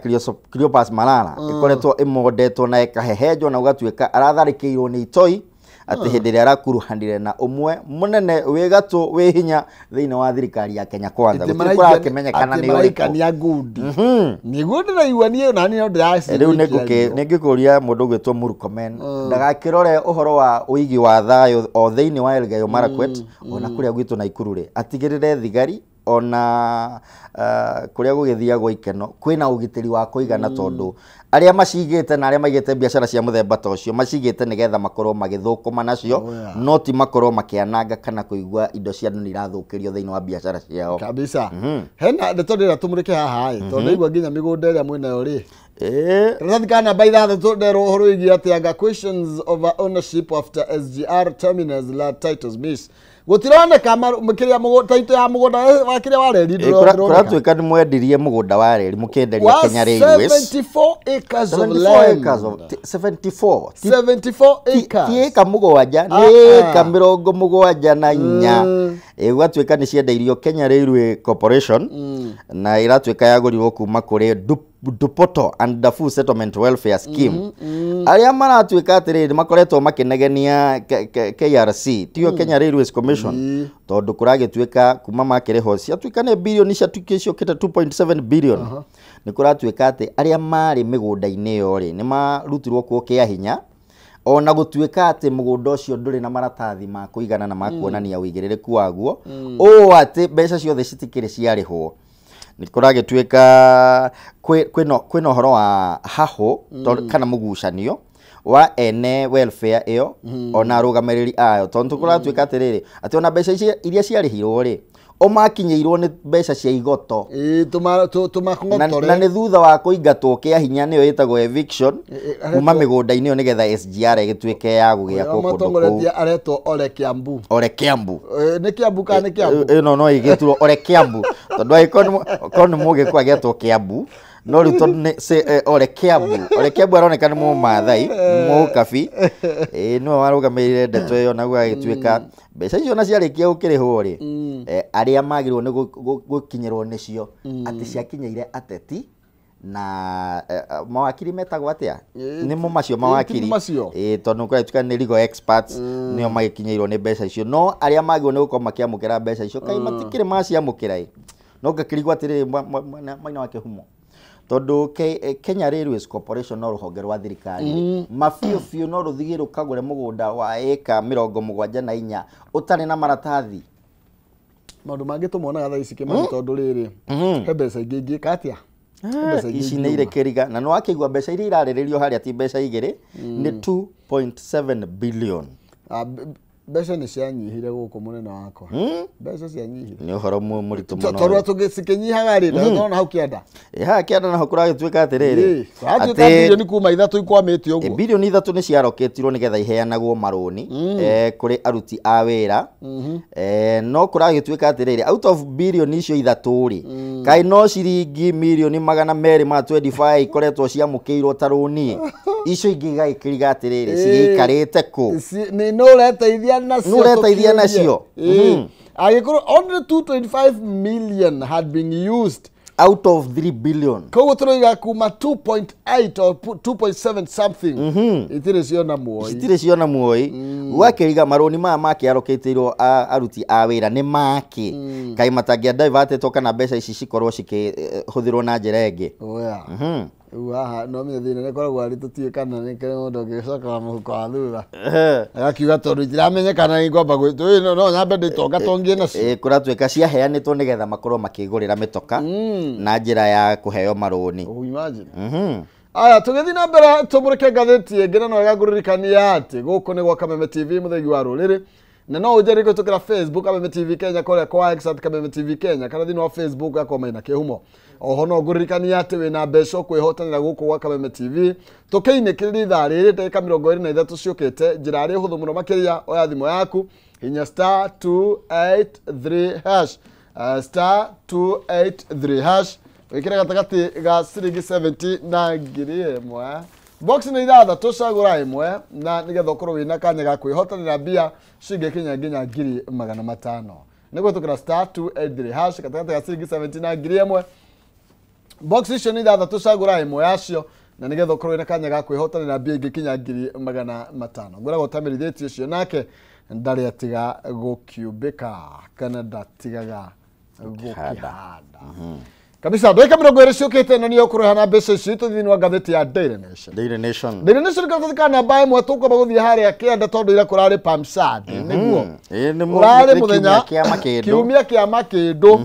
S3: Cleopas Malala ikoretwo imondetwo na ikahehenjwo na ugatuika aratharikirwo ni itoi ati hindi ria arakuruhanire na umwe munene wi gatu wi hinya thiini wa thirikari ya Kenya Kwanza gutikura kimenyekana ni
S1: urikania ngundi ni gundi raigua ni na ni ndirasi
S3: riu ningikuria mundu gwitwo Murkomen ndagakirore uhoro wa uigi wa thayo o thiini wa Elgeyo Marakwet ona kuria gwitu Naikuru ri atigirire thigari ona kuria gugithiagwo ikeno kwina ugitiri wa kuigana tondu aria macigite na aria maigite biashara cia muthemba ta ucio macigite nigetha makorwo magithukuma nacio no ti makorwo makiananga kana kuigua indo cia ndu irathukirio thiini wa biashara ciao
S1: kabisa hena ndeto ndira tumurike haha tondu igua nginya migunda iria mwinayo ri Rathikana by the Todero Horoigi atiaga questions over ownership after SGR terminus la titles miss. Gutirone kama mukiria title ya mugunda wakiria wa reri
S3: ndiro. Kuratuika ni mwendirie mugunda wa reri mukenderia Kenya Railways.
S1: 74 acres of land. 74 acres.
S3: Tieka mugwanja ni eka 74 na 4. Gwatuĩka nĩ ciendeirio Kenya Railway Corporation na iratuĩka yagũrirwo kuma kũrĩ Dupoto and the Full Settlement Welfare Scheme. Arĩa maratuĩka atĩrĩrĩ makoretwo makĩnegenia KRC tio Kenya Railways Commission tondũ kũragĩtuĩka kuma makĩrĩho ciatuĩka nĩ bilioni ciatuĩkĩte 2.7 billion. Nĩ kũratuĩka atĩ arĩa marĩ mĩgũnda-inĩ ĩyo rĩ nĩ marutirwo kuo kĩa hinya ona gũtuĩka atĩ mũgũnda ũcio ndũrĩ na maratathi ma kũigana na ma kuonania ũigĩrĩrĩku waguo atĩ mbeca ciothe citikĩrĩ ciarĩhwo. Nĩ kũragĩtuĩka kwĩna ũhoro wa hahũ kana mũgucanio wa ene welfare ĩyo ona arũgamĩrĩri ayo tondũ kũratuĩka atĩrĩrĩ atĩ ona mbeca iria ciarĩhirwo rĩ omakinyĩirwo nĩ mbeca cia igoto na nĩ thutha wa kũingatwo kĩa hinya nĩyo ĩtagwo eviction kuma mĩgũnda-inĩ ĩyo nĩgetha SGR ĩgĩtuĩke ya gũgĩakwo kũndũ kũu.
S1: Aretwo Ole Kiambu
S3: nĩ Kiambu kana nĩ Kiambu ĩno no ĩgĩtwo Ole Kiambu tondũ agĩkorwo nĩ mũgĩkũ agĩtwo Kiambu no rĩu tondũ Ole Kiambu aroneka nĩ mũmathai mũkabi nĩwe warũgamĩrĩire ndeto ĩyo naguo agĩtuĩka mbeca icio na ciarĩkia gũkĩrĩhwo rĩ arĩa magĩrĩirwo nĩ gũkinyĩrwo nĩcio atĩ ciakinyĩire ateti na mawakiri metagwo atĩa nĩmo macio mawakiri tondũ kũratuĩka nĩ legal experts nĩo magĩkinyĩirwo nĩ mbeca icio no arĩa magĩrĩirwo nĩ gũkorwo makĩamũkĩra mbeca icio kaĩ matikĩrĩ maciamũkĩra no ngakĩrigwo atĩrĩrĩ mwena wa kĩhumo tondũ Kenya Railways Corporation no rũhonge rwa thirikari mabiũ no rũthigĩ rũkagũre mũgũnda wa eka 74 ũtarĩ na maratathi.
S1: Maũndũ mangĩ tũmonaga thaa ici kĩmani tondũ rĩrĩ he mbeca ingĩ ingĩka atĩa
S3: ici nĩ irĩ kĩriga na nĩ wakĩigua mbeca iria irarĩrĩrio harĩa ti mbeca igĩrĩ nĩ 2.7 billion.
S1: Mbeca nĩ cianyihire gũkũ mũnene wakwa mbeca cianyihire
S3: nĩ ũhoro mũritũ mũno
S1: tondũ tũngĩcikinyihaga rĩ ndona hau kĩanda
S3: kĩanda naho kũragĩtuĩka atĩrĩrĩ
S1: atĩ bilioni kuma 3 ikwamĩte ũguo
S3: bilioni 3 nĩ ciaroketirwo nĩgetha iheanagwo marũni kũrĩ aruti a wĩra no kũragĩtuĩka atĩrĩrĩ out of bilioni icio 3 rĩ kaĩ no ciringi milioni 225 ikoretwo ciamũkĩirwo ta rũni icio ingĩ igagĩkĩriga atĩrĩrĩ cigĩikarĩte kũ
S1: no ũreteithia
S3: nureteithia nacio
S1: agĩkorwo only 2.5 million had been used
S3: out of 3 billion
S1: koguo tũroiga kuma 2.8 or 2.7 something
S3: itirĩ ciona muoi gwakĩriga marũni maya makĩarokĩtĩirwo aruti a wĩra nĩ maki kaĩ matangĩa divertetwo kana mbeca ici cikorwo cikĩhũthĩrwo na njĩra ĩngĩ
S1: haha no mĩthĩ nene koragwo arĩ tũtiĩ kana nĩ kĩrĩ mũndũ ũngĩcoka mũhuko wa thutha agakiuga tondũ itiramenyekana nĩ ngwamba gwĩtũ no nyambe ndĩtonga tongie nacio
S3: kũratuĩka ciaheanĩtwo nĩgetha makorwo makĩgũrĩra mĩtoka na njĩra ya kũheo marũni.
S1: Aya tũgĩthiĩ na mbere tũmũrĩke ngathĩti ĩngĩ na no ĩgagũririkania atĩ gũkũ nĩ gwa Kameme TV mũthegi wa rũrĩrĩ na no ũnjĩre kũhĩtũkĩra Facebook Kameme TV Kenya kũrĩa kwa X Kameme TV Kenya kana thĩinĩ wa Facebook yakwa Maina Kĩhumo. Oho no ngũririkania atĩ wĩna mbeca kwĩhotanĩra gũkũ gwa Kameme TV tũkĩinĩkĩrĩria ithaa rĩrĩ ndagĩka 23 ciũkĩte njĩra arĩ hũthũ mũno makĩria oya thimũ yaku hinya *283# *283# wĩkĩre gatagatĩ ga ciringi 70 na ngiri ĩmwe box nĩ ithathatũ cagũra ĩmwe na nĩgetha ũkorwo wĩna kanya ga kwĩhotanĩra mbia cingĩkinya nginya ngiri 500 nĩguo tũkĩra *283# gatagatĩ ga ciringi 70 na ngiri ĩmwe box icio nĩ ithathatũ cagũra ĩmwe yacio na nĩgetha ũkorwo wĩna kanya ga kwĩhotanĩra mbia ingĩkinya ngiri 500 ngũragwo tamĩrithĩtie ũcio nake ndarĩ atiga gũkiumbĩka kana ndatigaga gũkĩhanda kabisa ndagĩka 20 ciũkĩte no nĩ ũkũrũha na mbeca ici thĩinĩ wa ngathĩti ya Daily Nation ngathĩti kana namba ĩmwe tũkwamba gũthiĩ harĩa kĩanda tondũ ira kũrarĩ Pamsad nĩguo ũrarĩ mũthenya kiumia kĩa makĩndũ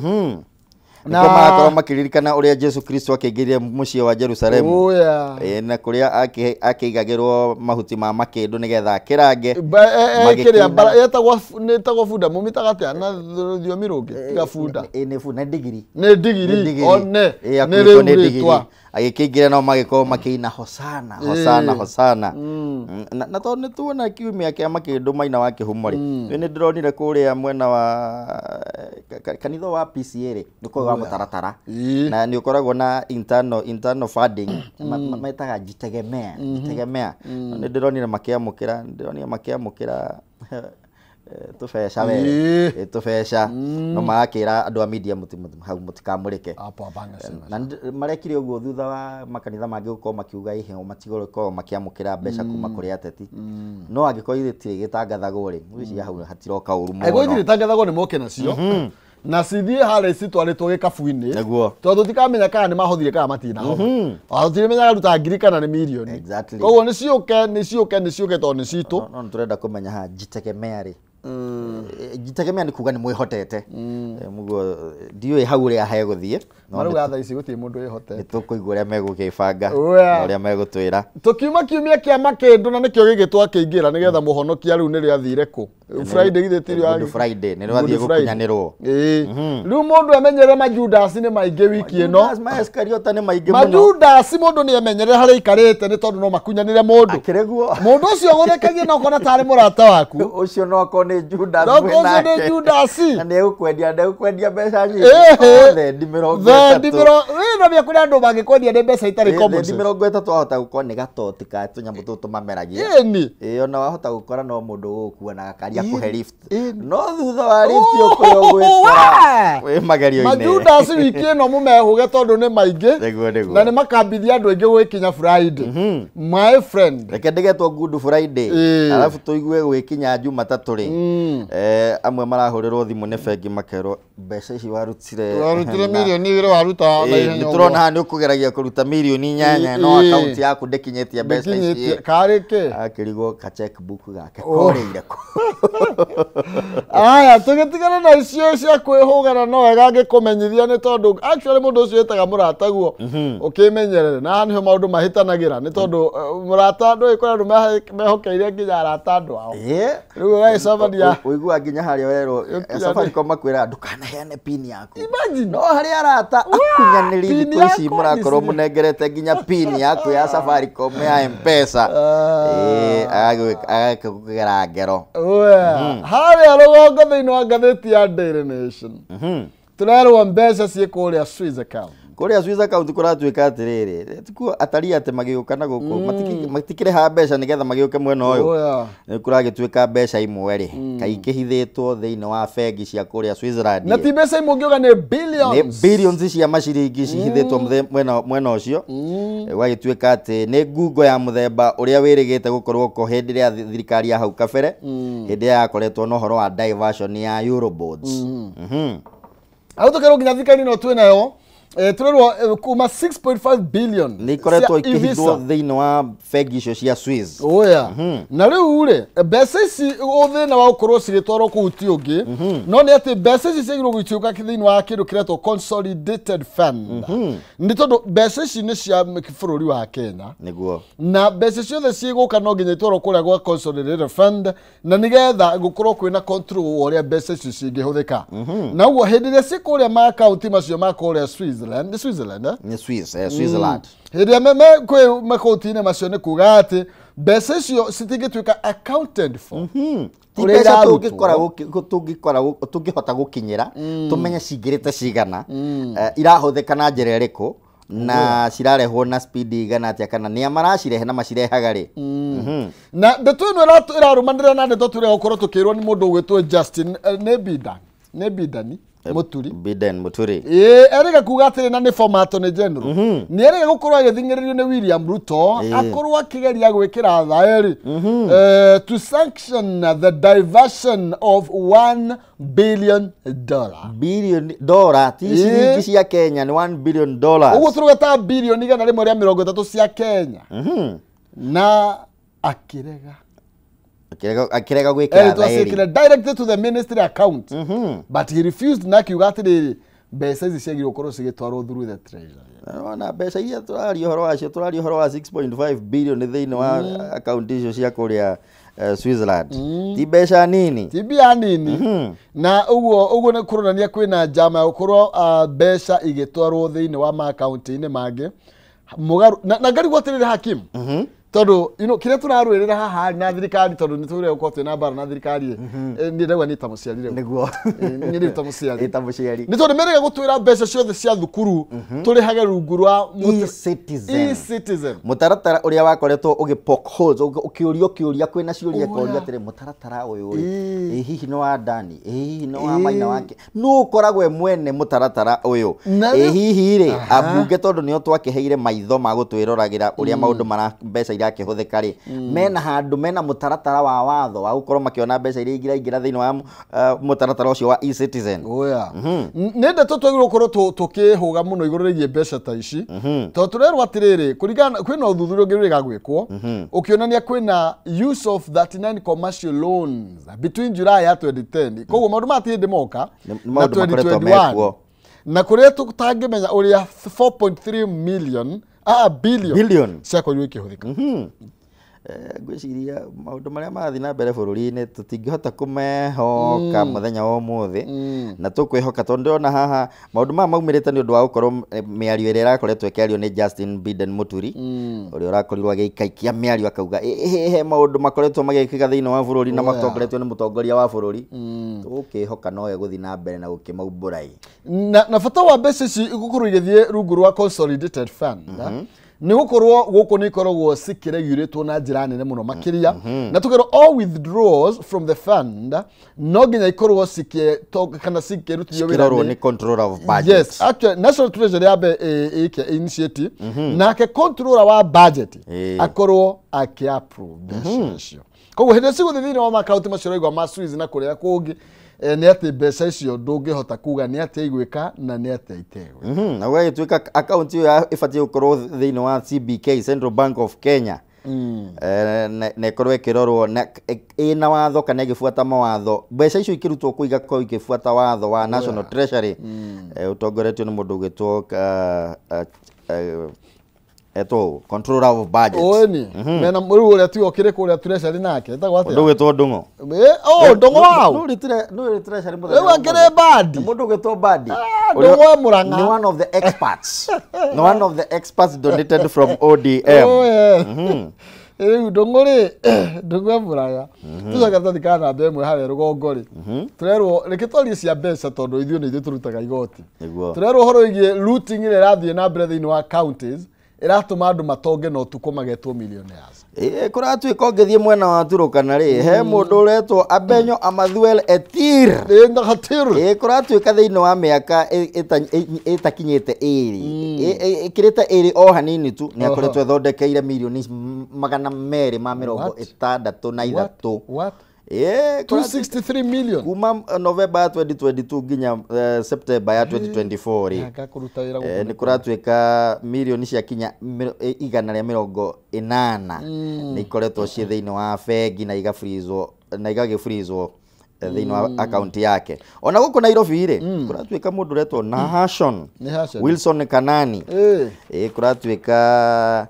S3: na marakorwo makĩririkana ũrĩa Jesu Kristo akĩingĩrire mũciĩ wa Jerusalemu na kũrĩa akĩigagĩrwo mahuti ma makĩndũ nĩgetha akĩrange
S1: kĩrĩa etagwo bunda mũmitaga atĩa na rũthiomi rũngĩ tiga bunda
S3: nĩ bunda nĩ
S1: ndigiri one nĩ rĩu rĩtwa
S3: agĩkĩingĩra no magĩkorwo makĩina hosana na tondũ nĩ tuona kiumia kĩa makĩndũ Maina wa Kĩhumo rĩ nĩ ndĩronire kũrĩa mwena wa kanitha wa PCA rĩ nĩkuo mũtaratara na nĩ ũkoragwo na internal funding metaga jitegemea nĩ ndĩronire makĩamũkĩra tubesha we tubesha no marakira andu a media hau mutikamurike na marekire uguo thutha wa makanitha mangi gukorwo makiuga ihe matigoreko makiamukira mbeca kuma kuri ateti no angikorwo itire gitangathagwo ri mwisi hau hatiroka uru muno
S1: ego itire tangathagwo ni moke nacio na cithie hale citwaritwo gikabu-ini tondu tikamenya kana ni mahothire kana matinaho tirimenya ruta ngiri kana ni milioni koguo ni ciuke tondu ni citu
S3: no turenda kumenya ha jitegemea ri jitegemea ni kuga ni mwihotete mugo ndiwe hau ri ahe guthie
S1: no ru gatha ici guti mundu ihotete
S3: ni tukuigua ria megukibanga ria megutwira
S1: tukiuma kiumia kia makindu na nikio gigitwa kiingira nigetha muhonokia riu ni ria thire ku Friday githetirio
S3: Good Friday ni rwathie gukinyanirwo
S1: riu mundu amenyere majudas ni maingi wiki ino
S3: Iskariota ni maingi muno
S1: majudas mundu ni amenyere hari ikarite ni tondu no makunyanire mundu
S3: akireguo
S1: mundu ucio guthekagie no kona tari murata waku
S3: ucio no kona Judas
S1: mwena ke Judas
S3: na ne ukwendia mbeca nyingi the ndimiro
S1: no bia kuri andu bangikwendia ne mbeca itari common
S3: ndimiro gweta twahota gukora ni gatoti ka tunyamu tutu mameragia ona wahota gukora no mundu gukua na akaria kuhe lift no thutha wa lift ukuyo gwikora we magerio-ini
S1: majudas wiki ino mumehuge tondu ni maingi na ni makambithia andu aingi gwikinya Friday my friend
S3: reke ndigetwo Good Friday alafu tuigue gwikinya Jumatatu ri amwe marahurirwo thimu ni bengi makerwo mbeca ici warutire
S1: milioni igiri waruta na ihenya
S3: ni turona hani ukugeragia kuruta milioni 8 no account yaku ndekinyetie mbeca ici
S1: karike
S3: akirigo ka checkbook gake koreire ko
S1: aya tugitigana na icio cia kwihugana no wega ngikumenyithia ni tondu actually mundu ucio etaga murata guo ukimenyerere na niho maundu mahitanagira ni tondu murata ndu ikora ndu mehokeire nginya arata andu ao riu we sabadia
S3: uigua nginya haria wero Safaricom makwira ndukanaheane pin yaku no haria arata akunyanirie thiku ici murakorwo munengerete nginya pin yaku ya Safaricom ya M-Pesa agakugera ngero haria
S1: rugongo thiini wa ngatheti ya Daily Nation turerwo mbeca cie kuria Swiss account
S3: kuria Swiss account kuratuika atiriri tiku atari ate magiuka na guku matikire ha mbeca nigetha magiuke mwena uyu ni kuragituika mbeca imwe ri kaikihithitwo thiini wa bengi cia kuria Switzerland
S1: na ti mbeca imwe ngiuga ni
S3: billions cia maciringi cihithitwo mwena ucio gwagituika ati ni Google ya muthemba uria wirigite gukorwo ko hindi ria thirikari ya hau kabere hindi ya koretwo no horo wa diversion ya Euroboards
S1: auto nginya thirikari no twinayo turerwo kuma 6.5 billion
S3: ni koretwo ikihithwo thiini wa bengi icio cia Swiss
S1: na riu ri mbeca ici uthina wa ukorwo cigitwarwo kuhuti ungi no ni ati mbeca ici cigirwo gwitiuka thiini wa kindu kiretwo consolidated fund ni tondu mbeca ici ni cia bururi wa Kenya
S3: niguo
S1: na mbeca ciothe ciguka no nginya itwarwo kuria gwa consolidated fund na nigetha gukorwo kwina control uria mbeca ici cingihuthika na uguo hindi ria cikuria ma account macio ma kuria Switzerland
S3: ni Switzerland
S1: hindi kwe makotine macio ni kuga ati mbeca icio citingituika accounted for
S3: mbeca tungihota gukinyira tumenye cingirite cigana irahuthika na njira iriku na cirarehwo na speed igana atia kana ni amaracirehe na macirehaga ri
S1: na ndeto ino irarumanira na ndeto turi gukorwo tukirwo ni mundu ugwitwo Justin Nebidani
S3: Biden Muturi
S1: erega kuga atiri na ni format ni general ni erega gukorwo agithingiririo ni William Ruto akorwo akigeria gwikira thaeri to sanction the diversion of $1 billion
S3: ti ciringi cia Kenya ni $1 billion
S1: uguo turugeta billion igana rimwe ria 30 cia Kenya na akirega gwikira thaeri directed to the ministry account but he refused na kiuga atiriri mbeca ici ciagirwo gukorwo cigitwarwo through the treasury
S3: ona mbeca iria turario horo wacio turario horo wa 6.5 billion thiini wa account icio cia kuria Switzerland ti mbeca nini
S1: ti bia nini na uguo ni kuronania kwina njama ya gukorwo mbeca igitwarwo thiini wa ma account ini mangi mugaru na ngari gwatirire hakimu tondu kire turarwirira haha na thirikari tondu ni tugire gukorwo twina mbara na thirikari ni ndagwa ni ta muciari reu
S3: niguo
S1: ni ta muciari
S3: ta muciari
S1: ni tondu merega gutwira mbeca ciothe cia thukuru turihage rungu rwa e-citizen
S3: mutaratara uria wakoretwo ugipoke holes ukiuria kwina ciuria koria atire mutaratara uyu hihi no wa Dani hihi no wa Maina wake no ukoragwe mwene mutaratara uyu hihi ri abunge tondu nio twakiheire maitho ma gutwirораgira uria maundu mara mbeca iria akihuthika ri mena handu mena mutaratara wa watho wa gukorwo makiona mbeca iria ingira thiini wa mutaratara ucio wa e-citizen
S1: nende twagirwo gukorwo tukihuga muno iguru rigie mbeca ta ici tondu turerwo atiriri kurigana kwina uthuthuria ungi rigagwikwo ukionania kwina use of 39 commercial loans between July ya 2010 koguo maundu matinde moka na 2021 na kuria tutangimenya uria 4.3 million billion ciakorirwo ikihuthika
S3: gwiciria maundu maria marathi na mbere bururi-ini tutingihota kumehoka muthenya wa umuthi na tukwihoka tondu ndona haha maundu maya maumirite ni undu wa gukorwo miario iria irakoretwo ikiario ni Justin Biden Muturi uria urakorirwo agikaikia miario akauga he maundu makoretwo magikika thiini wa bururi na matongoretio ni mutongoria wa bururi tukihoka no guthi na mbere na gukimaumbura
S1: na bata wa mbeca ici gukorwo igithie rungu rwa consolidated fund ni gukorwo guku ni ikoragwo cikireguritwo na njira nene muno makiria na tukero all withdrawals from the fund no nginya ikorwo kana cikirutithio
S3: wira ni controller of budget.
S1: Yes, actually National Treasury yabe initiative nake controller wa budget akorwo aki-approve mbeca icio koguo hindi cigu thini wa account macio igwa masuizi na kuria kungi ni ati mbeca icio ndungihota kuga ni ati igwika na ni ati itegwe
S3: na we tuika account iyo ifatie gukorwo thiini wa CBK Central Bank of Kenya na ikorwo ikirorwo ina watho kana igifuata mawatho mbeca icio ikirutwo kuiga ko igifuata watho wa National Treasury utongoretio ni mundu ugitwo controller of budget
S1: oni mena muri uria tu okire kuria treasury nake etagwo atia
S3: mundu ugitwo ndungo
S1: ndungo wao
S3: no treasury mundu
S1: ewa kire badi
S3: mundu ugitwo badi
S1: ndungo muranga
S3: ni one of the experts no one of the experts donated from ODM
S1: ndungori ndungo muranga tucoka tuthikana mbemwe hare rugongo ri turerwo reketwarie cia mbeca tondu ithio ni ithio turutaga igoti turerwo horo igie looting ile rathie na mbere thiini wa counties iratuma andu matonge no tuko magetwo millionaires
S3: kuratuika ungithie mwena wa Turukana ri he mundu uretwo Abenyo Amadhuel Etir kuratuika thiini wa miaka itakinyite ikirite iri o hanini tu ni akoretwo thondekeire milioni 263
S1: what 263 million
S3: kuma November 2022 nginya September ya 2024 ni kuratuika milioni cia kinya 180 ni ikoretwo cie thiini wa bengi na igagifreezwo thiini wa account yake ona guku Nairobi ri kuratuika mundu retwo Nahashon Wilson Kanani kuratuika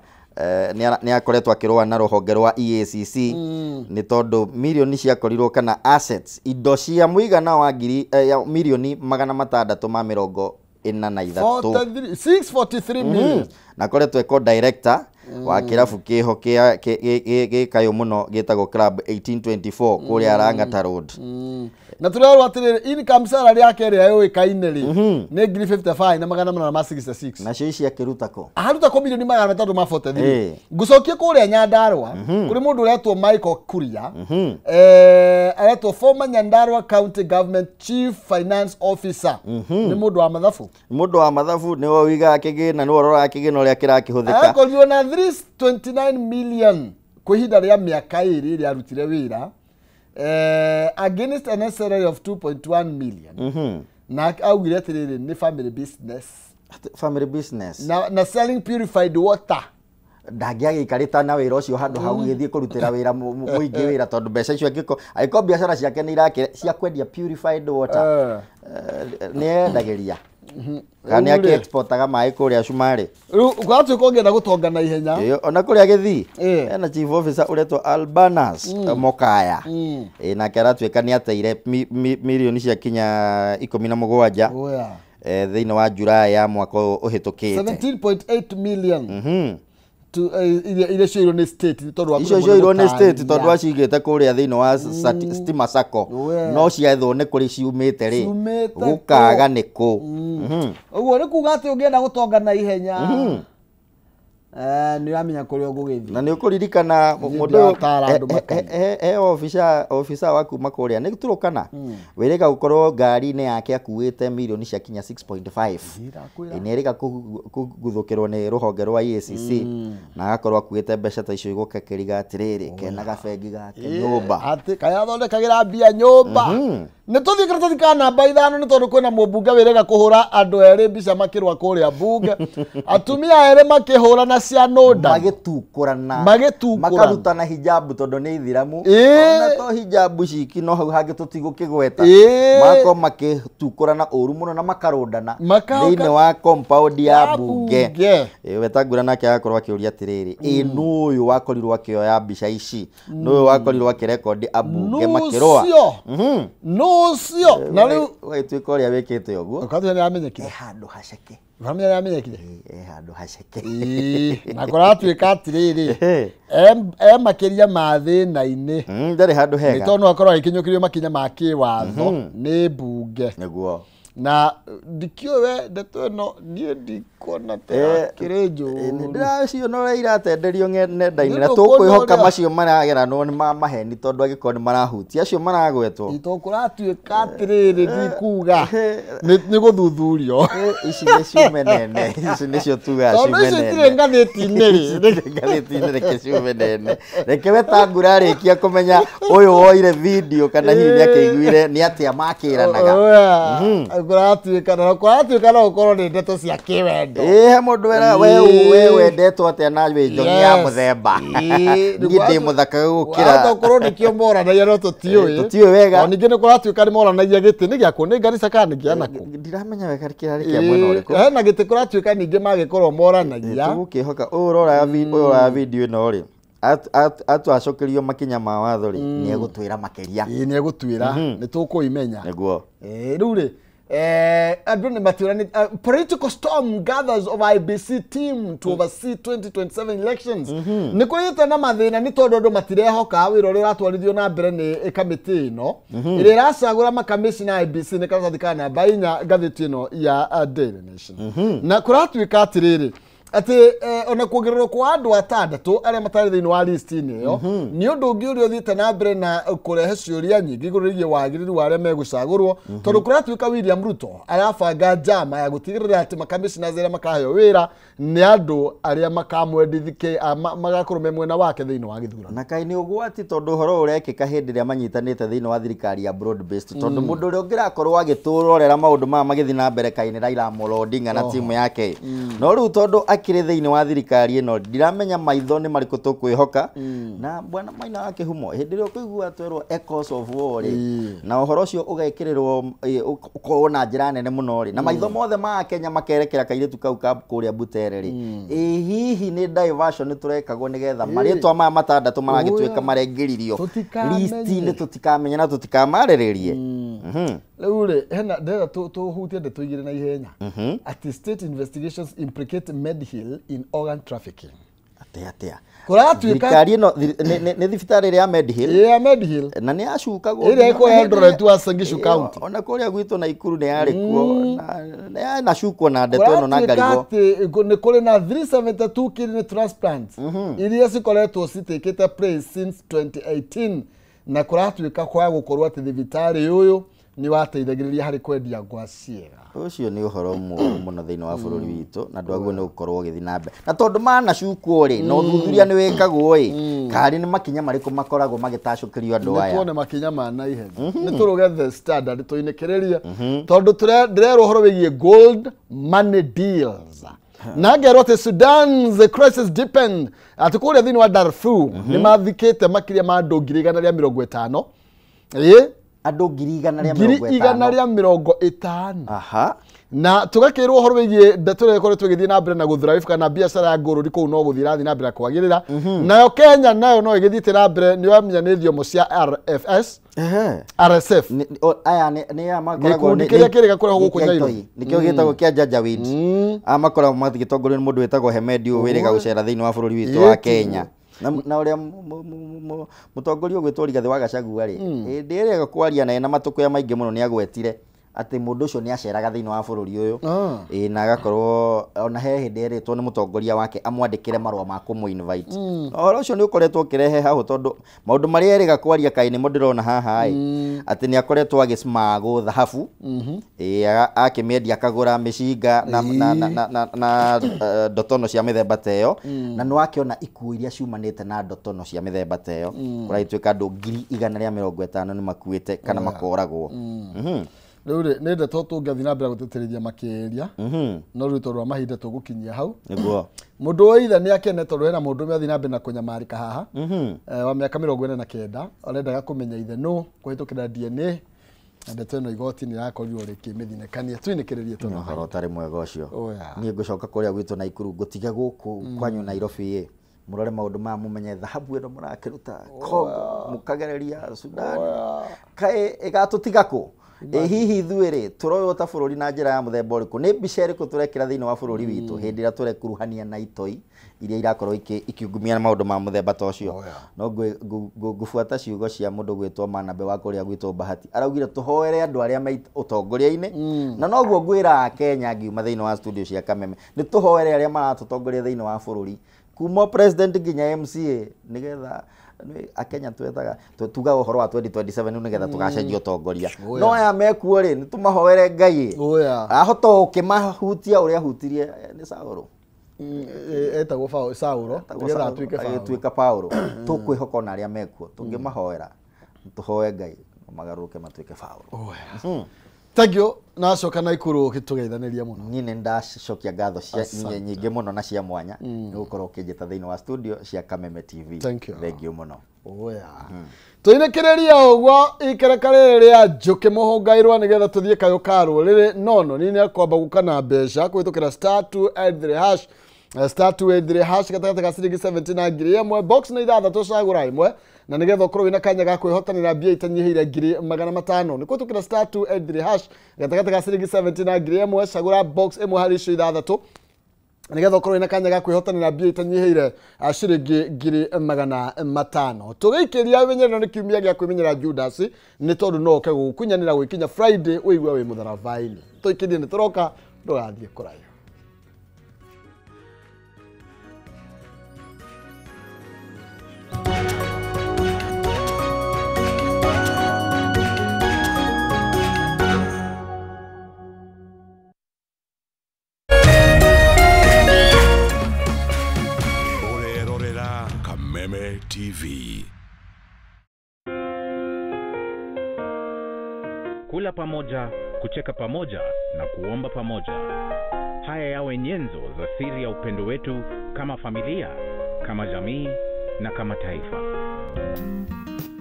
S3: ni akoretwo akirwa na ruhonge rwa EACC ni tondu milioni ciakorirwo kana assets indo cia muigana wa milioni
S1: 643 million
S3: na koretwo eko director wa kirabu kiho kayo muno gitagwo Club 1824 kuria Langata Road
S1: na turerwo atiriri income salary yake ri ayo ikaine ri ni 55 na 866
S3: na cio cia kirutako
S1: aharuta milioni 343 ngucokie kuria Nyandarua kuri mundu uretwo Michael Kuria aretwo former Nyandarua County Government Chief Finance Officer ni mundu wa mathabu
S3: ni wiga akigina ni worora akigina uria kirakihuthika
S1: akorirwo na 329 million kuhinda ria miaka iri ria arutire wira against a salary of 2.1 million na augire atiriri ni family business na selling purified water
S3: ndangiagikarita na wira ucio handu hau githie kurutira wira muingi wira tondu mbeca icio agiko biashara ciake ni irake cia kwendia purified water ni endagiria kana yake exportaga mai kuria Shumari
S1: gwatu kongera gutonga na ihenya
S3: ona kuria githi ena chief officer uretwo Albanas Mokaya na karatuika ni ateire milioni cia kinya 17 thiini wa Julai ya mwaka uhitukite
S1: 17.8 million ile cio irwo ni state tondu
S3: icio cio irwo ni state tondu acigite kuria thiini wa Stima Sacco no ciaithwo ni kuri ciumite ri gukaga niku
S1: uguo ni kuga ati ungienda gutonga na ihenya ni ramenya kuri ugugithi
S3: na ni ukuririkana mundu officer wa kuma kuria ni turukana wirika gukorwo ngari-ini yake akuite milioni cia kinya 6.5 ni erika kuguthukirwo ni ruhonge rwa EACC na agakorwo akuite mbeca ta icio igukekeriga atiriri kena gabengi gake nyumba
S1: ati kaya thondekagira mbia nyumba ni tuthi karatathi ka namba 5 ni tondu kwina mubunge wirega kuhura andu eri mbica makirwa kuria bunge atumia eri makihura na cia noda
S3: magitukurana makarutana hijabu tondu ni ithiramu ona to hijabu ciki no hau hangi tutigukigweta mako makitukurana uru muno na makarundana thiini wa compound ya bunge wetangura nake agakorwo akiuria atiriri nuyu wakorirwo akioya mbica ici nuyu wakorirwo akirekondi abunge makirwa nucio na riu
S1: waituika
S3: uria wikite uguo
S1: ukathu ni amenyekire
S3: handu haceke
S1: family ni amenyekire
S3: handu haceke
S1: na kuratuika atiriri makiria ma thina-ini
S3: ndari handu hega
S1: ni tondu akorwo ikinyukirio makinya ma kiwatho ni bunge
S3: niguo
S1: na dikiwe ndeto no nie ndikona te kirejo
S3: ndiracio no iratenderio nenda-ini na tukwihoka macio marageranwo ni maheni tondu agikoni marahutia acio maragwetwo
S1: itokuratuika atiriri ndikuga ni guthuthurio
S3: ici ni ciume nene ici nicio tuga ciume nene
S1: tondu icio tire
S3: ngathiti-ini reke ciume nene reke wetangura arikia kumenya uyu woire video kana hihi ni akiguire ni atia makiranaga kuratuika na ukorwo ni ndeto cia kiwendo he mundu we wendetwo atia na winjo ya muthemba ngindi muthaka gukira
S1: hata ukorwo ni kio moranagia no tutiui
S3: wega
S1: ningi ni kuratuika ni moranagia giti ni giako ni Garissa kana gianako
S3: ndiramenya wega kirari kia mwena uriku
S1: hena giti kuratuika ningi magikorwo moranagia
S3: tugukihoka urora video ino ri atuacokerio makinya ma watho ri ni egutwira makiria
S1: ni egutwira ni tukuimenya
S3: niguo
S1: riu ri andu ni matirani political storm gathers of IBC team to oversee 2027 elections ni kurite na mathina ni tondu andu matirehoka wira uri ratwarithio na mbere ni committee ino iri racagura makamishina IBC ni karatathi ka namba 4 ngathiti ino ya Daily Nation na kuratuika atiriri ati ona kuongererwo kwa andu atandatu aria matari thiini wa list-ini iyo ni undu ungi uria uthite na mbere na kurehe ciuria nyingi iguririe wagiriru wa aria megucagurwo tondu kuratuika William Ruto arabanga njama ya gutigirira ati makamishina aria makaheo wira ni andu aria makamwendithike magakorwo me mwena wake thiini wa githurano
S3: na kai ni ugwati tondu horo urekika hindi ria manyitanite thiini wa thirikari ya broad based tondu mundu uria ungirakorwo agiturorera maundu ma magithi na mbere kai ni Raila Amolo Odinga na timu yake no riu tondu akire thiini wa thirikari ino ndiramenya maitho ni mariko tukwihoka na bwana Maina wake humo hindi rio kuigua twerwo echoes of war na uhoro ucio ugekirirwo ukona njira nene muno ri na maitho mothe ma Kenya makerekera kairitu kau ka kuria Butere ri hihi ni diversion turekagwo nigetha maritwa ma matandatu maragituika marengiririo list-ini tutikamenya na tutikamariririe
S1: riu ri hena ndera tuhutie ndeto igire na ihenya ati state investigations implicate Medhill in organ trafficking
S3: atia
S1: kuratuika
S3: thirikari ino ni thibitari ya Medhill
S1: na
S3: ni acukagwo
S1: ire iko Eldoret wa Sangishu County
S3: ona kuria gwitu na Ikuru ni yari kuo na cukwo na ndeto ino na ngarigo
S1: ni kuri na 372 kidney transplants iria cikoretwo citikite place since 2018 na kuratuika kwa gukorwo ati thibitari uyu ni wateithagiriria hari kwendia ngwaciega
S3: ucio ni uhoro muno thiini wa bururi witu na ndwaguo ni gukorwo ugithi na mbere na tondu mana cukwo ri no thuthuria ni wikagwo kari ni makinya mariko makoragwo magitacukirio andu aya
S1: ni tuone makinya ma na ihenya ni turuge the standard tuinikiriria tondu ndirero uhoro wigie gold money deals na ngerwo ati Sudan's crisis depend ati kuria thiini wa Darfur ni mathikite makiria ma andu 150
S3: Andũ 150.
S1: Aha. Na tugakirwo horo wigie ndeto ire kore twigithie na mbere na guthrive kana biacara ya ngururi kuu no guthirathi na mbere kwagirira nayo Kenya nayo no igithite na mbere ni wamenya ni thiomo cia RFS RSF
S3: aya ni amakoragwo
S1: ni kire kure guku Nairobi
S3: nikio gitagwo kia Janjaweed amakoragwo mathigitongorio ni mundu wetagwo Hemedi Wiriga gucera thiini wa bururi witu wa Kenya na uria mutongoria gwitwo Rigathi wa Gachagua ri ndirega kwaria na matuko ya maingi muno ni agwetire ati mundu ucio ni aceraga thiini wa bururi uyu na agakorwo ona he hindi eritwo ni mutongoria wake amwandikire marua ma kumu invite oro ucio ni ukoretwo kirehe haho tondu maundu mari eriga kwaria kai ni mundirona haha ati ni akoretwo agismago thahabu akimiedia akagura mishinga na ndotono cia mithemba teyo na no akiona ikuo iria ciumanite na ndotono cia mithemba teyo kuraituika andu 150 ni makuite kana makoragwo
S1: Rĩu nende tungathi na mbere gutetereria makiria no rĩu tondu mahinda tugukinyia hau
S3: niguo
S1: mundu oitha ni akene tondu ena mundu methi na mbere na kunyamarika haha wa miaka 49 arendaga kumenya ithe no kuhitukira DNA ndeto ino igoti ni yakorirwo rikimithinekania twinekeririe
S3: tondu horo tari mwega ucio ni ngucoka kuria gwitu na Ikuru gutiga guku kwanyu Nairobi murore maundu ma mumenye thahabu ino murakiruta Kongo mukagereria Sudan kae igatutiga ku hihi ithuĩ turoyo ta bururi na njira ya muthemba uriku ni mbica iriku turekira thiini wa bururi witu hindi ira turekuruhania na itoi iria irakorwo ikiungumia maundu ma muthemba ta ucio no ngubuata ciugo cia mundu gwitwo Manabe wa kuria gwitwo Bahati araugire tuhoere andu aria me utongoria-ini na noguo ngwira Kenya ngiuma thiini wa studio cia Kameme ni tuhoere aria maratutongoria thiini wa bururi kuma president nginya MCA nigetha akenya twetaga tuga uhoro wa 2027 nigetha tugacenjia utongoria no aya mekuo ri ni tumahoere Ngai ahota ukimahutia uria hutirie ni Sauro etagwo Sauro nigetha atuike Paulo tukwihoka na aria mekuo tungimahoera tuhoe Ngai magaruke matuike Paulo
S1: Thank you nacoka na Ikuru gitugeithaniria muno
S3: nyine ndacokia ngatho cia nyingi muno na cia mwanya ni gukorwo kinjita thiini wa studio cia Kameme TV
S1: thank you
S3: muno
S1: tuinekereria uguo ikerekarire ria njuki muhungairwa nigetha tuthie kayo karo riri nono nini akwamba gukana mbeca kwitukira *283# *283# gatagata ka ciringi 17 na ngiri imwe box na ithatha tucagura imwe na nigetha ukorwo wina kanya ga kwihotanira mbia itanyihire ngiri 500 ni kwitukira *283# gatagata ka ciringi 17 na ngiri imwe cagura box imwe hari icio ithathatu nigetha ukorwo wina kanya ga kwihotanira mbia itanyihire ciringi ngiri 500 tugiikiria winyerero ni kiumia gia kwimenyera Judas ni tondu no ke gukunyanira gwikinya Friday uigwa wi mutharavaini tuikirie ni turoka ndugathie kurayo
S4: Kameme TV.
S5: Kula pamoja, kucheka pamoja na kuomba pamoja. Haya yawe nyenzo za siri ya upendo wetu kama familia, kama jamii na kama taifa.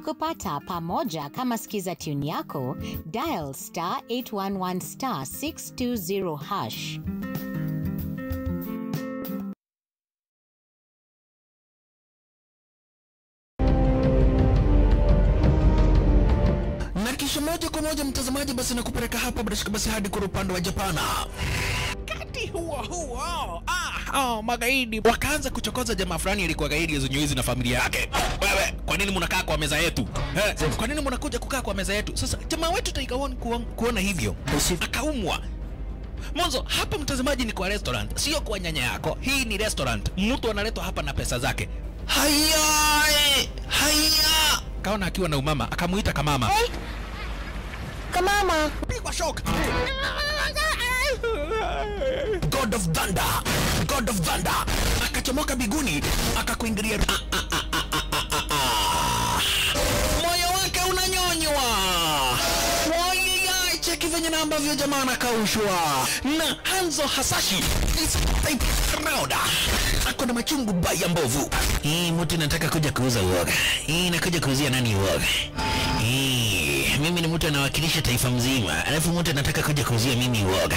S6: Kupata pamoja kama skiza tune yako, dial *811 *620#.
S4: Moja kwa moja mtazamaji, basi nakupeleka hapa basi hadi kwa upande wa Japana. Kati huo magaidi wakaanza kuchokoza jamaa fulani alikuwa gaidi Zunyoizi na familia yake. Wewe, kwa nini mnakaa kwa meza yetu? Kwa nini mnakuja kukaa kwa meza yetu? Sasa jamaa wetu taikaoni kuona hivyo akaumwa. Mwanzo hapa mtazamaji ni kwa restaurant, sio kwa nyanya yako. Hii ni restaurant. Mtu analetwa hapa na pesa zake. Haya! Kaona akiwa na umama, akamuita kamama. Kamama, pigwa shock. God of Thunder. Akachomoka biguni, akakuingilia. Moyo wake unanyonywa. Cheki venye na ambavyo jamaa anakaushwa. Na Hanzo Hasashi is type Rauda. Ako na machungu baya mbovu. Mtu nataka kuja kuuza uoga. Nakuja kuuzia nani uoga? mimi ni mtu anawakilisha taifa mzima, alafu mtu anataka kuja kuuzia mimi uoga.